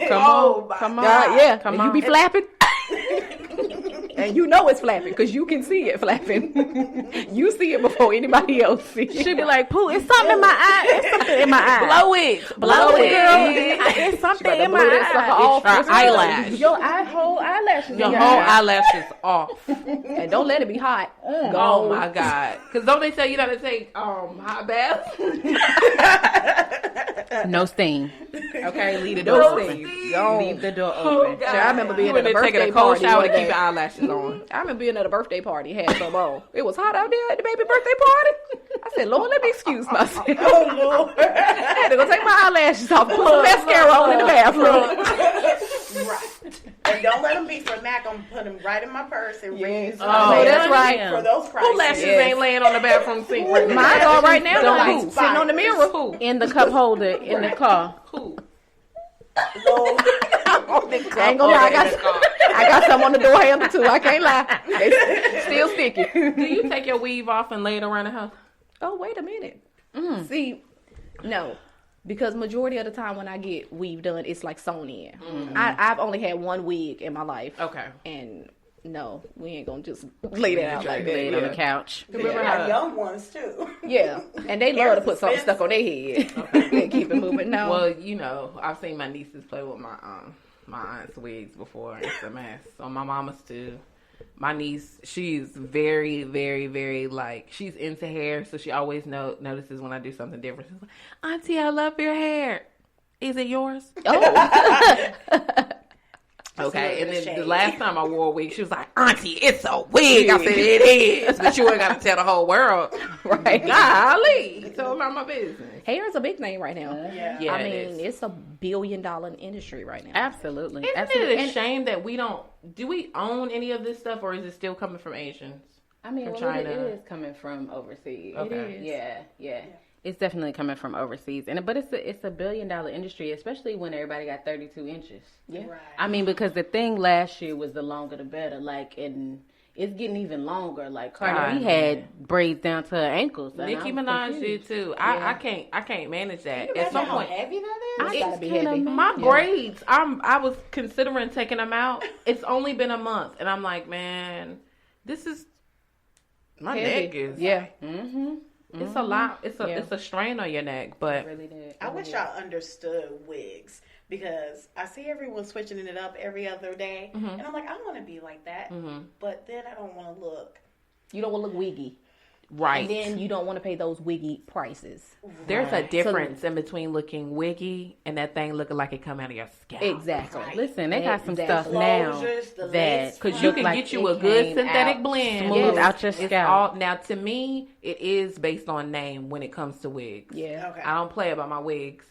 Come on. Yeah. Come and on. you be flapping. And you know it's flapping because you can see it flapping. You see it before anybody else sees it. She be like, "Pooh, it's something in my eye. It's something in my eye. Blow it, Blow it, girl. Yeah. It's something About to in my blow that sucker eye. off. It's her eyelash. Your whole eyelashes. Your in whole eye. eyelashes off. And don't let it be hot. Oh my God! Because don't they tell you not to take hot baths? No steam. Okay, leave the No door steam. open. Gone. Leave the door Oh, open. God. I remember being You at a in there taking birthday a cold party shower one to keep day. your eyelashes on. I remember being at a birthday party, had some on. It was hot out there at the baby birthday party. I said, Lord, let me excuse myself. Oh Lord. I had to go take my eyelashes off, put some mascara on in the bathroom. Right. And don't let them be for Mac. I'm put them right in my purse and reuse them. Oh, that's right. For those prices. Who lashes Yes. ain't laying on the bathroom sink right now? Mine's all right now. Don't Like, who? sitting on the mirror. Who? In the cup holder in the car. Who? Lord. I ain't gonna lie, I got some on the door handle too. I can't lie. They still sticky. Do you take your weave off and lay it around the house? Oh, wait a minute. See, no. Because majority of the time when I get weave done, it's like sewn in. I've only had one wig in my life. Okay. And no, we ain't gonna just lay that out like that. Lay it on the couch. We got young ones too. Yeah. And they love to put something stuck on their head. And keep it moving. No. Well, I've seen my nieces play with my aunt's wigs before. It's a mess. So my mama's too. My niece, she's very, very, very she's into hair, so she always notices when I do something different. She's like, Auntie, I love your hair. Is it yours? Oh. Okay, and then shade. the last time I wore a wig, she was like, Auntie, it's a wig. I said, it is. But you ain't got to tell the whole world. Right. Golly. Tell about my business. Hair is a big thing right now. Yeah. I it mean, is. it's a billion-dollar industry right now. Absolutely. Isn't Absolutely. it a shame that do we own any of this stuff, or is it still coming from Asians? I mean, From well, China. it is coming from overseas. Okay. Yeah. It's definitely coming from overseas, but it's a $1 billion industry, especially when everybody got 32 inches. Yeah. Right. I mean, because the thing last year was the longer the better. And it's getting even longer. Like Cardi B had braids down to her ankles. and Nicki I'm Minaj confused. did too. Yeah. I can't manage that. Can you At some imagine how point, heavy that It's gotta be heavy. My braids, I was considering taking them out. It's only been a month, and I'm like, man, this is my neck is It's a lot. It's a strain on your neck, but I wish y'all understood wigs because I see everyone switching it up every other day, and I'm like, I want to be like that, but then I don't want to look. You don't want to look wiggy. Right. And then you don't want to pay those wiggy prices. There's a difference in between looking wiggy and that thing looking like it come out of your scalp. Exactly. Right. Listen, they got some stuff Closures, now the that Because you can get you a good synthetic blend. smooth out your It's scalp. all, now, to me, it is based on name when it comes to wigs. Yeah. Okay. I don't play about my wigs.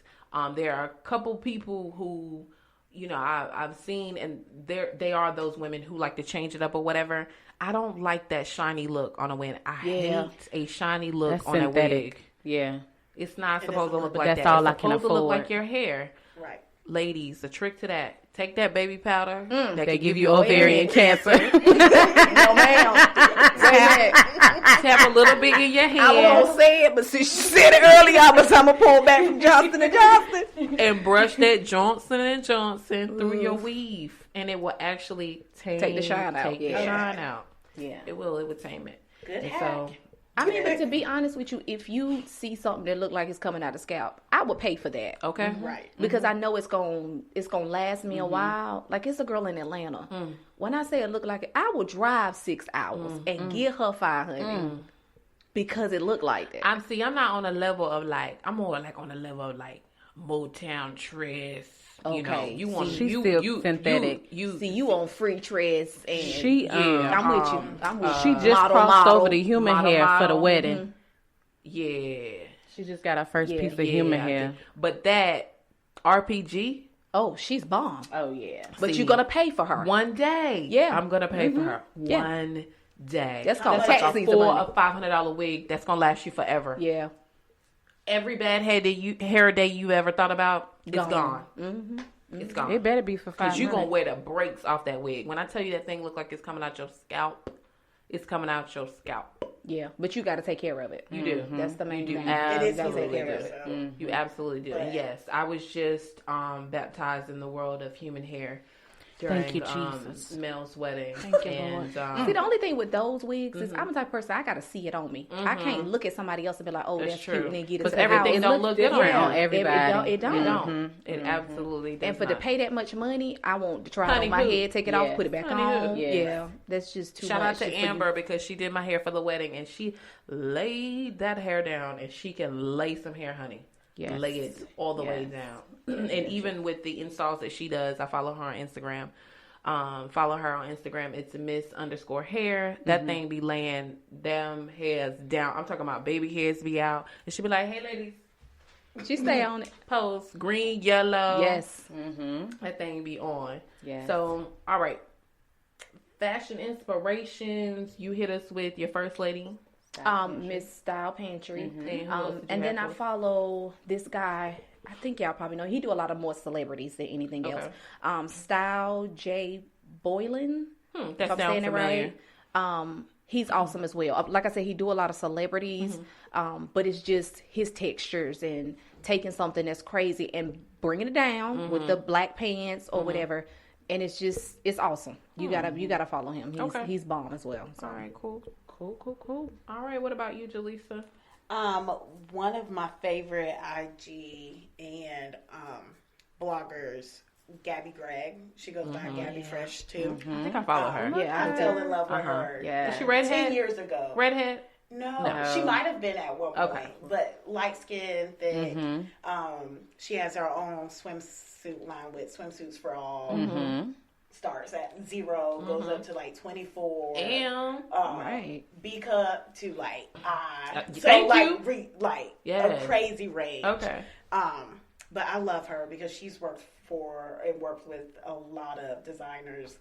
There are a couple people who, you know, I've seen, and they are those women who like to change it up or whatever. I don't like that shiny look on a wig. I hate a shiny look That's on synthetic. a wig. Yeah. It's not It supposed to doesn't look look- like that's that. all It's I can supposed to look afford. like your hair. Right. Ladies, the trick to that, take that baby powder that They can give you ovarian cancer. No, ma'am. Tap a little bit in your I hand won't say it, but since you said it earlier, I'm going to pull back from Johnson & Johnson. and brush that Johnson & Johnson through your weave, and it will actually take the shine out. Take the Yeah. shine out. Yeah. It will. It would tame it. Good And hack. so, I mean, but to be honest with you, if you see something that look like it's coming out of scalp, I would pay for that. okay. Right. Because I know it's gonna last me a while. Like, it's a girl in Atlanta. When I say it look like it, I will drive 6 hours and get her 500 because it looked like that. I'm not on a level of like, I'm more like on a level of like Motown Tress. You know, Okay. you want She's you still you synthetic. You See, you on free tress and She I'm with you. I'm with she you. just Model, crossed model. over the human model, hair for the model. wedding. yeah. She just got her first Yeah. piece of human I hair. think- But that RPG, Oh, she's bomb. Oh yeah. But See, you're gonna pay for her. one day, Yeah. I'm gonna pay for her. Yeah. One day. That's called like tax a season $400 money. or $500 wig that's gonna last you forever. Yeah. Every bad hair day you ever thought about, it's Gone. gone. It's gone. It better be for Because you're 500. going to wear the brakes off that wig. When I tell you that thing look like it's coming out your scalp, it's coming out your scalp. Yeah. But you got to take care of it. You do. That's the main You do. thing. It is You gotta take Absolutely care of do. it. so. You absolutely do. And But- yes, I was just baptized in the world of human hair during Thank you, Jesus. Mel's wedding. Thank you, and, See, the only thing with those wigs is I'm the type of person, I got to see it on me. I can't look at somebody else and be like, oh, that's cute, true. and then get it Because to the everything house. don't look good on Yeah, everybody. It don't. It don't. It absolutely does And for to not. pay that much money, I want to try it Honey on my who? head, take it Yes. off, put it back Honey on. who? Yes. Yeah, that's just too Shout much. out to just for you. Amber because she did my hair for the wedding and she laid that hair down and she can lay some hair, honey. Yes. Lay it all the way down. And even with the installs that she does, I follow her on Instagram. It's Miss_hair. That thing be laying them hairs down. I'm talking about baby hairs be out. And she be like, hey ladies, She stay on it. pose green, yellow. Yes. That thing be on. Yes. So, all right. Fashion inspirations. You hit us with your first lady. Miss Style Pantry. And who else did you And then have I for us? follow this guy. I think y'all probably know. He do a lot of more celebrities than anything else. Style J Boylan. That If I'm sounds saying it familiar. right. He's awesome as well. Like I said, he do a lot of celebrities, but it's just his textures and taking something that's crazy and bringing it down with the black pants or whatever. And it's awesome. You gotta follow him. He's bomb as well. So. All right, cool. All right, what about you, Jalessa? One of my favorite IG and bloggers, Gabby Gregg. She goes by Gabby Fresh too. I think I follow her. Yeah, I fell in love with her. Yeah. Is she redhead? 10 years ago. Redhead? No, she might have been at one point, Okay. but light skin, thick. She has her own swimsuit line with swimsuits for all. Starts at 0, goes up to like 24. Damn. Right. B cup to like I. So thank like you. a crazy range. Okay. But I love her because she's worked with a lot of designers.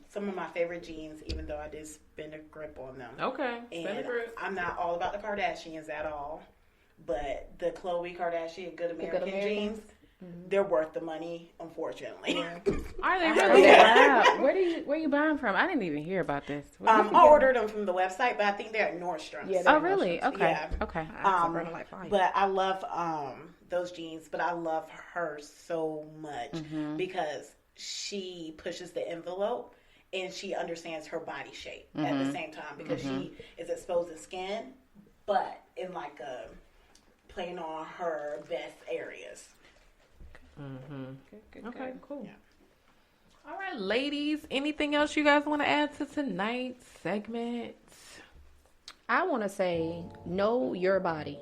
Some of my favorite jeans, even though I did spin a grip on them. Okay. And I'm not all about the Kardashians at all, but the Khloe Kardashian Good American jeans, they're worth the money, unfortunately. Are they really? Wow. Where you buying from? I didn't even hear about this. I ordered them from the website, but I think they're at Nordstrom's. Yeah, Oh, really? Okay. Yeah. Okay. Like fire. But I love those jeans, but I love her so much because she pushes the envelope and she understands her body shape at the same time because she is exposing skin, but in like a playing on her best areas. Okay, cool. Yeah. All right, ladies, anything else you guys want to add to tonight's segment? I want to say, know your body.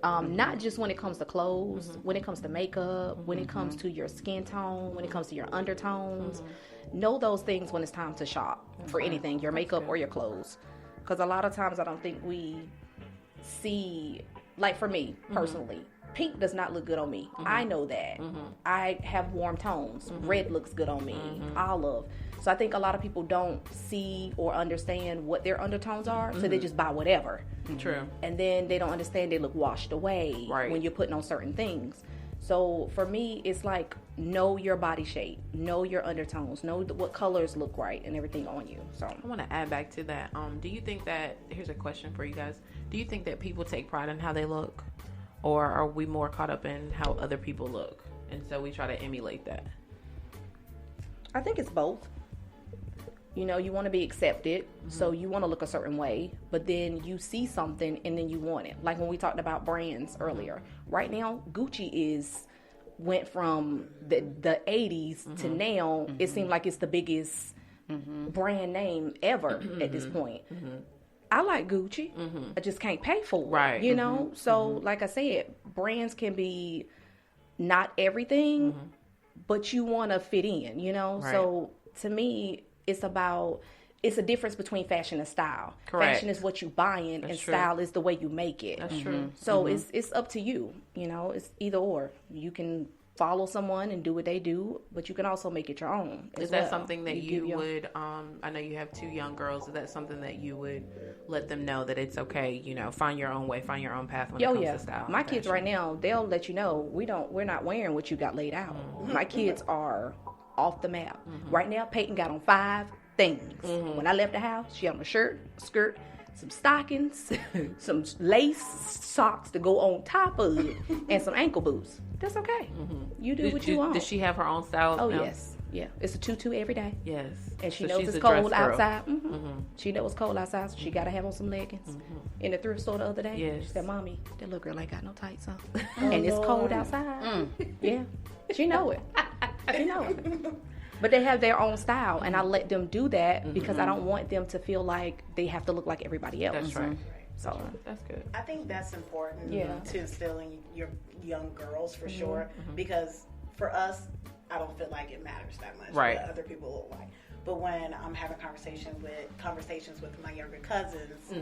Not just when it comes to clothes, when it comes to makeup, when it comes to your skin tone, when it comes to your undertones. Know those things when it's time to shop for anything, your makeup or your clothes. Because a lot of times I don't think we see, like for me personally, pink does not look good on me. I know that. I have warm tones. Red looks good on me. Olive. So I think a lot of people don't see or understand what their undertones are, so they just buy whatever. True. And then they don't understand they look washed away when you're putting on certain things. So for me, it's like, know your body shape, know your undertones, know what colors look right and everything on you. So I want to add back to that. Do you think that, here's a question for you guys. Do you think that people take pride in how they look? Or are we more caught up in how other people look? And so we try to emulate that. I think it's both. You know, you want to be accepted, so you want to look a certain way, but then you see something and then you want it. Like when we talked about brands earlier. Right now, Gucci went from the 80s to now, it seems like it's the biggest brand name ever at this point. I like Gucci. I just can't pay for it. Right. You know? So, like I said, brands can be not everything, but you want to fit in, you know? Right. So, to me, it's a difference between fashion and style. Correct. Fashion is what you buying, and true. style is the way you make it. That's true. So it's up to you. You know, it's either or. You can follow someone and do what they do, but you can also make it your own. Is that something that you would, I know you have 2 young girls, is that something that you would let them know that it's okay, you know, find your own way, find your own path when it comes to style? My kids right now, they'll let you know, we're not wearing what you got laid out. My kids are off the map. Right now, Peyton got on 5 things. When I left the house, she had on a shirt, a skirt, some stockings, some lace socks to go on top of it, and some ankle boots. That's okay. You do what you want. Does she have her own style? Oh, now? yes. Yeah. It's a tutu every day. Yes. And she So knows she's it's a dress cold girl. outside. She knows it's cold outside, so she got to have on some leggings. In the thrift store the other day, Yes. she said, Mommy, that little girl ain't got no tights on. And it's cold outside. Yeah. She know it. She know it. But they have their own style, and I let them do that because I don't want them to feel like they have to look like everybody else. That's right. So That's good. I think that's important Yeah. to instill in your young girls for sure, because for us, I don't feel like it matters that much Right. what other people look like. But when I'm having conversations with my younger cousins,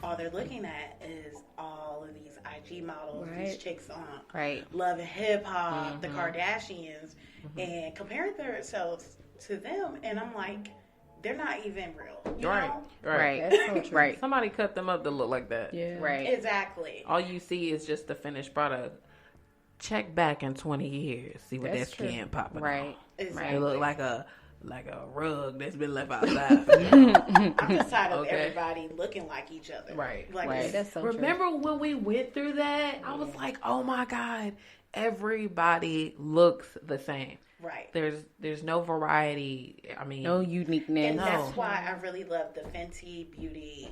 all they're looking at is all of these IG models, these chicks on Love and Hip Hop, the Kardashians, and comparing themselves to them, and I'm like, they're not even real. You know? Right. that's so true. Right. Somebody cut them up to look like that. Yeah. Right. Exactly. All you see is just the finished product. Check back in 20 years, see what That's that skin popping Right. on. Exactly. It look like a rug that's been left outside. I'm just tired of Okay. everybody looking like each other. Right. Like, Right. That's so Remember when we went through that? I was like, oh my God, everybody looks the same. right. There's no variety. I mean, No uniqueness. And that's why I really love the Fenty Beauty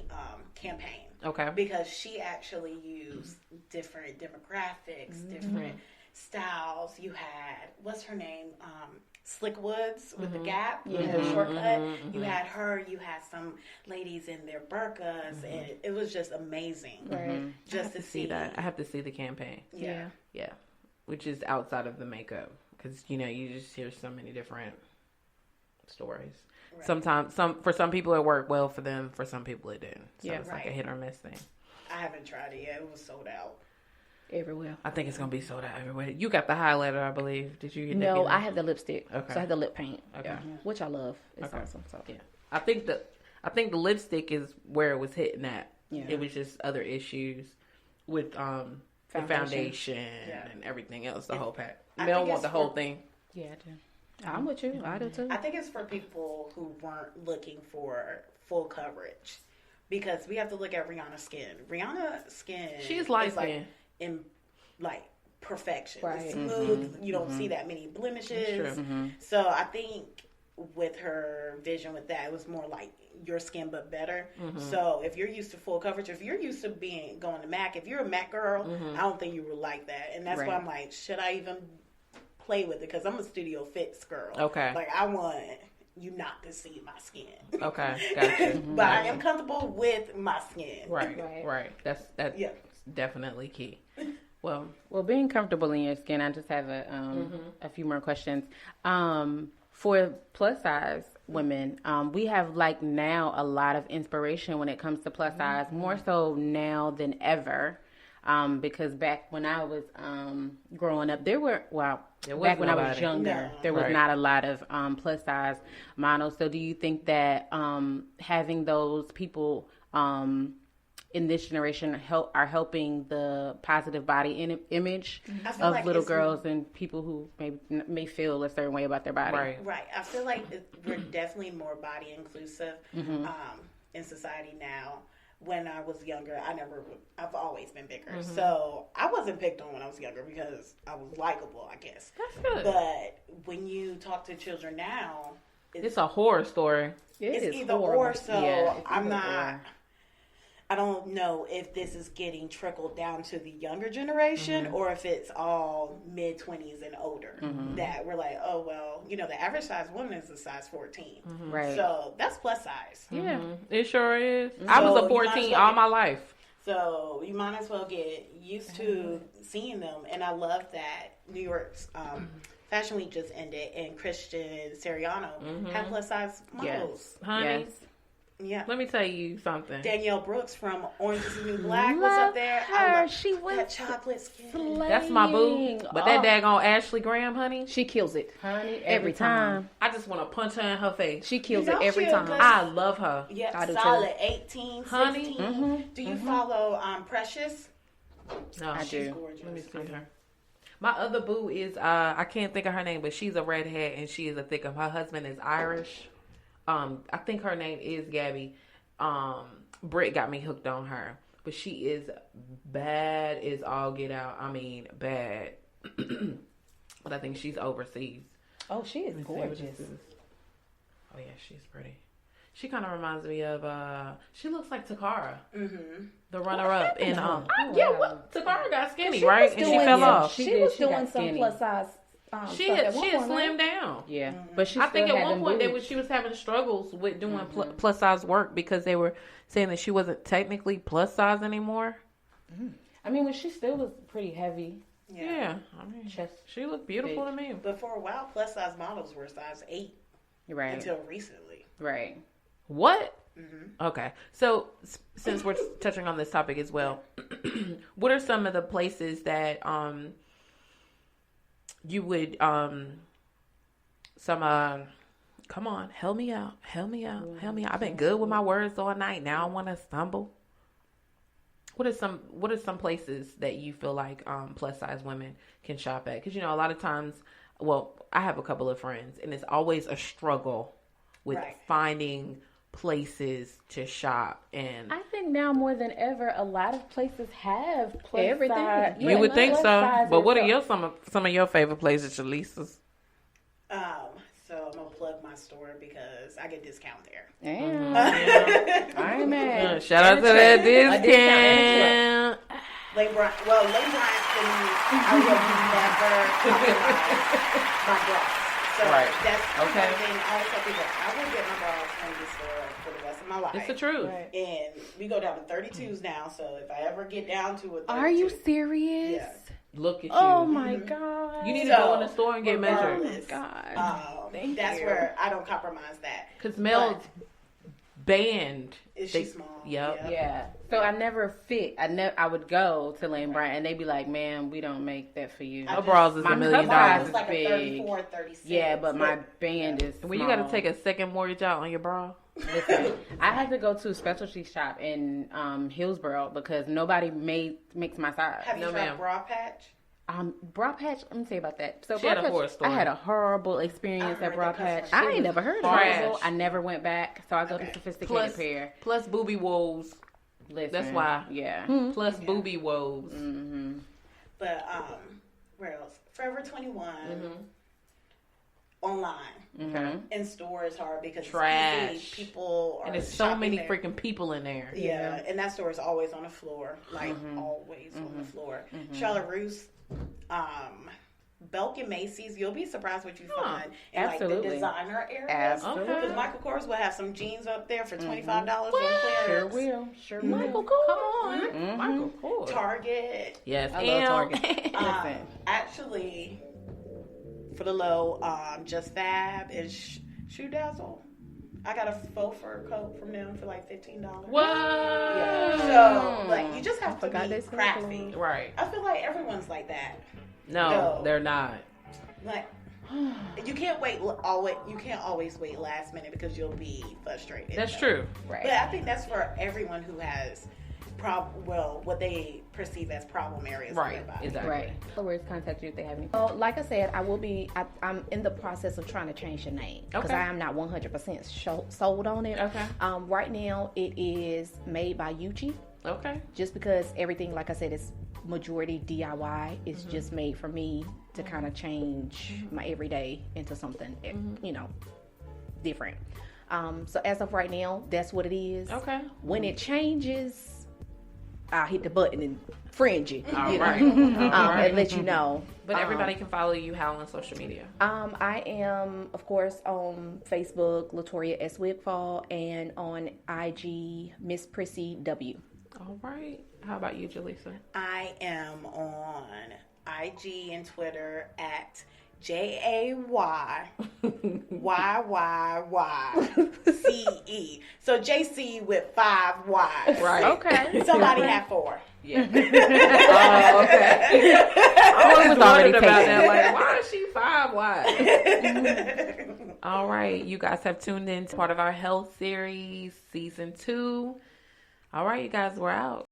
campaign. Okay. Because she actually used different demographics, different styles. You had, what's her name? Slick Woods with the Gap, her shortcut. You had her. You had some ladies in their burqas, and it was just amazing. Right. Just to see that. I have to see the campaign. Yeah. Yeah. Which is outside of the makeup. Because, you know, you just hear so many different stories. Right. Sometimes, for some people it worked well for them. For some people it didn't. So it's like a hit or miss thing. I haven't tried it yet. It was sold out. Everywhere. I think it's going to be sold out everywhere. You got the highlighter, I believe. Did you? No, I have the lipstick. Okay. So I have the lip paint. Okay. Yeah. Which I love. It's Okay. awesome. So Yeah. I think the lipstick is where it was hitting at. Yeah. It was just other issues with the foundation and everything else, the whole pack. Mel want the whole thing. yeah, I do. I'm with you. I do too. I think it's for people who weren't looking for full coverage, because we have to look at Rihanna's skin. Rihanna's skin, She's light is like skin. in like perfection. Right. It's smooth. You don't see that many blemishes. So I think with her vision with that, it was more like your skin but better. So if you're used to full coverage, if you're used to going to MAC, if you're a MAC girl, I don't think you would like that. And that's why I'm like, should I even play with it? Because I'm a Studio Fix girl. Okay. Like, I want you not to see my skin. Okay, gotcha. But I am comfortable with my skin. Right. That's definitely key. Well, being comfortable in your skin, I just have a few more questions. For plus size women, we have like now a lot of inspiration when it comes to plus size, more so now than ever. Because back when I was growing up, when I was younger, there was not a lot of plus size models. So do you think that having those people in this generation are helping the positive body image of like little girls and people who may feel a certain way about their body? Right. I feel like we're definitely more body inclusive in society now. When I was younger, I've always been bigger. So I wasn't picked on when I was younger because I was likable, I guess. That's good. But when you talk to children now, it's a horror story. It's either horrible. Or. So I don't know if this is getting trickled down to the younger generation or if it's all mid-20s and older that we're like, oh, well, the average size woman is a size 14. Right. So that's plus size. Yeah, it sure is. I was a 14 all my life. So you might as well get used to seeing them. And I love that New York's Fashion Week just ended and Christian Siriano had plus size models. Yes. Honey. Yes. Yeah. Let me tell you something. Danielle Brooks from Orange is the New Black was up there. She was that chocolate skin. slaying. That's my boo. But that daggone Ashley Graham, honey. She kills it. Honey, Every time. I just want to punch her in her face. She kills it every time. I love her. Yeah, I do solid 18, 16. Honey. Do you follow Precious? No, I She's do. gorgeous. Let me see her. My other boo is, I can't think of her name, but she's a redhead and she is a thick. Her husband is Irish. I think her name is Gabby. Britt got me hooked on her, but she is bad as all get out. I mean, bad. But I think she's overseas. Oh, she is gorgeous. Oh yeah, she's pretty. She kind of reminds me of. She looks like Takara, the runner-up in. Takara got skinny, right? And she fell off. She was doing some plus size. She had slimmed down. Yeah, but I think at one point she was having struggles with doing plus size work because they were saying that she wasn't technically plus size anymore. I mean, she still was pretty heavy. Yeah. I mean, she looked beautiful to me. But for a while, plus size models were size 8. Right. Until recently. Right. What? Okay. So since we're touching on this topic as well, what are some of the places that you would come on, help me out. I've been good with my words all night. Now I want to stumble. What are some places that you feel like plus size women can shop at? Because a lot of times, I have a couple of friends, and it's always a struggle with finding places to shop. And I think now more than ever, a lot of places have plus everything. Size. You would think so, but what are some of your favorite places, Jalessa's? So I'm gonna plug my store because I get discount there. I ain't mad. Shout out to that discount. Lane Bryant can I will never compromise my bras. So that's okay. One thing I always tell people, I will get my bras from the store for the rest of my life. It's the truth. Right. And we go down to 32s now, so if I ever get down to a 32. Are you serious? Yes. Look at you. Oh my God. You need to go in the store and get measured. Oh my God. That's where I don't compromise that. Because Mel's banned. Is she small? Yep. Yeah. So I never fit. I would go to Lane Bryant and they'd be like, "Ma'am, we don't make that for you." Her bras is $1 million. It's like big. a 34, 36. Yeah, but my band is small. When you got to take a second mortgage out on your bra. Listen, I had to go to a specialty shop in Hillsborough because nobody makes my size. Have you tried Bra Patch? Bra Patch, let me tell you about that. So She had a horror story. I had a horrible experience at Bra Patch. I ain't never heard of Horrible. it. I never went back, so I go to Sophisticated Pair. Plus booby woes. Listen, that's why. Yeah. Plus booby woes. Mm-hmm. But where else? Forever 21. Online. Okay. In store is hard because Trash. it's easy. People are And there's so many there. freaking people in there. Yeah, and that store is always on the floor. Like, always on the floor. Charlotte Russe, Belk and Macy's, you'll be surprised what you find in like the designer area. Absolutely. Because Michael Kors will have some jeans up there for $25 on clearance. Sure will. Michael Kors. Come on. Michael Kors. Target. Yes, I love Target. Actually, for the low, Just Fab is Shoe Dazzle. I got a faux fur coat from them for like $15. What? Yeah. So, like, you just have to forgot be they sold crafty. Right. I feel like everyone's like that. No, they're not. Like, you can't wait. You can't always wait last minute because you'll be frustrated. That's true. Right. But I think that's for everyone who has what they perceive as problem areas. Right. In their body. Exactly. Right. Where's contact you if they have any? Well, like I said, I'm in the process of trying to change the name because I am not 100% sold on it. Okay. Right now, it is made by Yuchi. Okay. Just because everything, like I said, is majority DIY. It's just made for me to kind of change my everyday into something, different. So as of right now, that's what it is. Okay. When it changes, I'll hit the button and friend you. All right. And let you know. But everybody can follow you how on social media? I am, of course, on Facebook, Latoria S. Wigfall, and on IG, Miss Prissy W. All right. How about you, Jalessa? I am on IG and Twitter at JAYYYYCE. So JC with 5 Y's. Right. Okay. Somebody had 4. Yeah. Oh, okay. I was already wondering about taken. that. Like, why is she 5 wide? All right. You guys have tuned in to part of our health series, season 2. All right, you guys, we're out.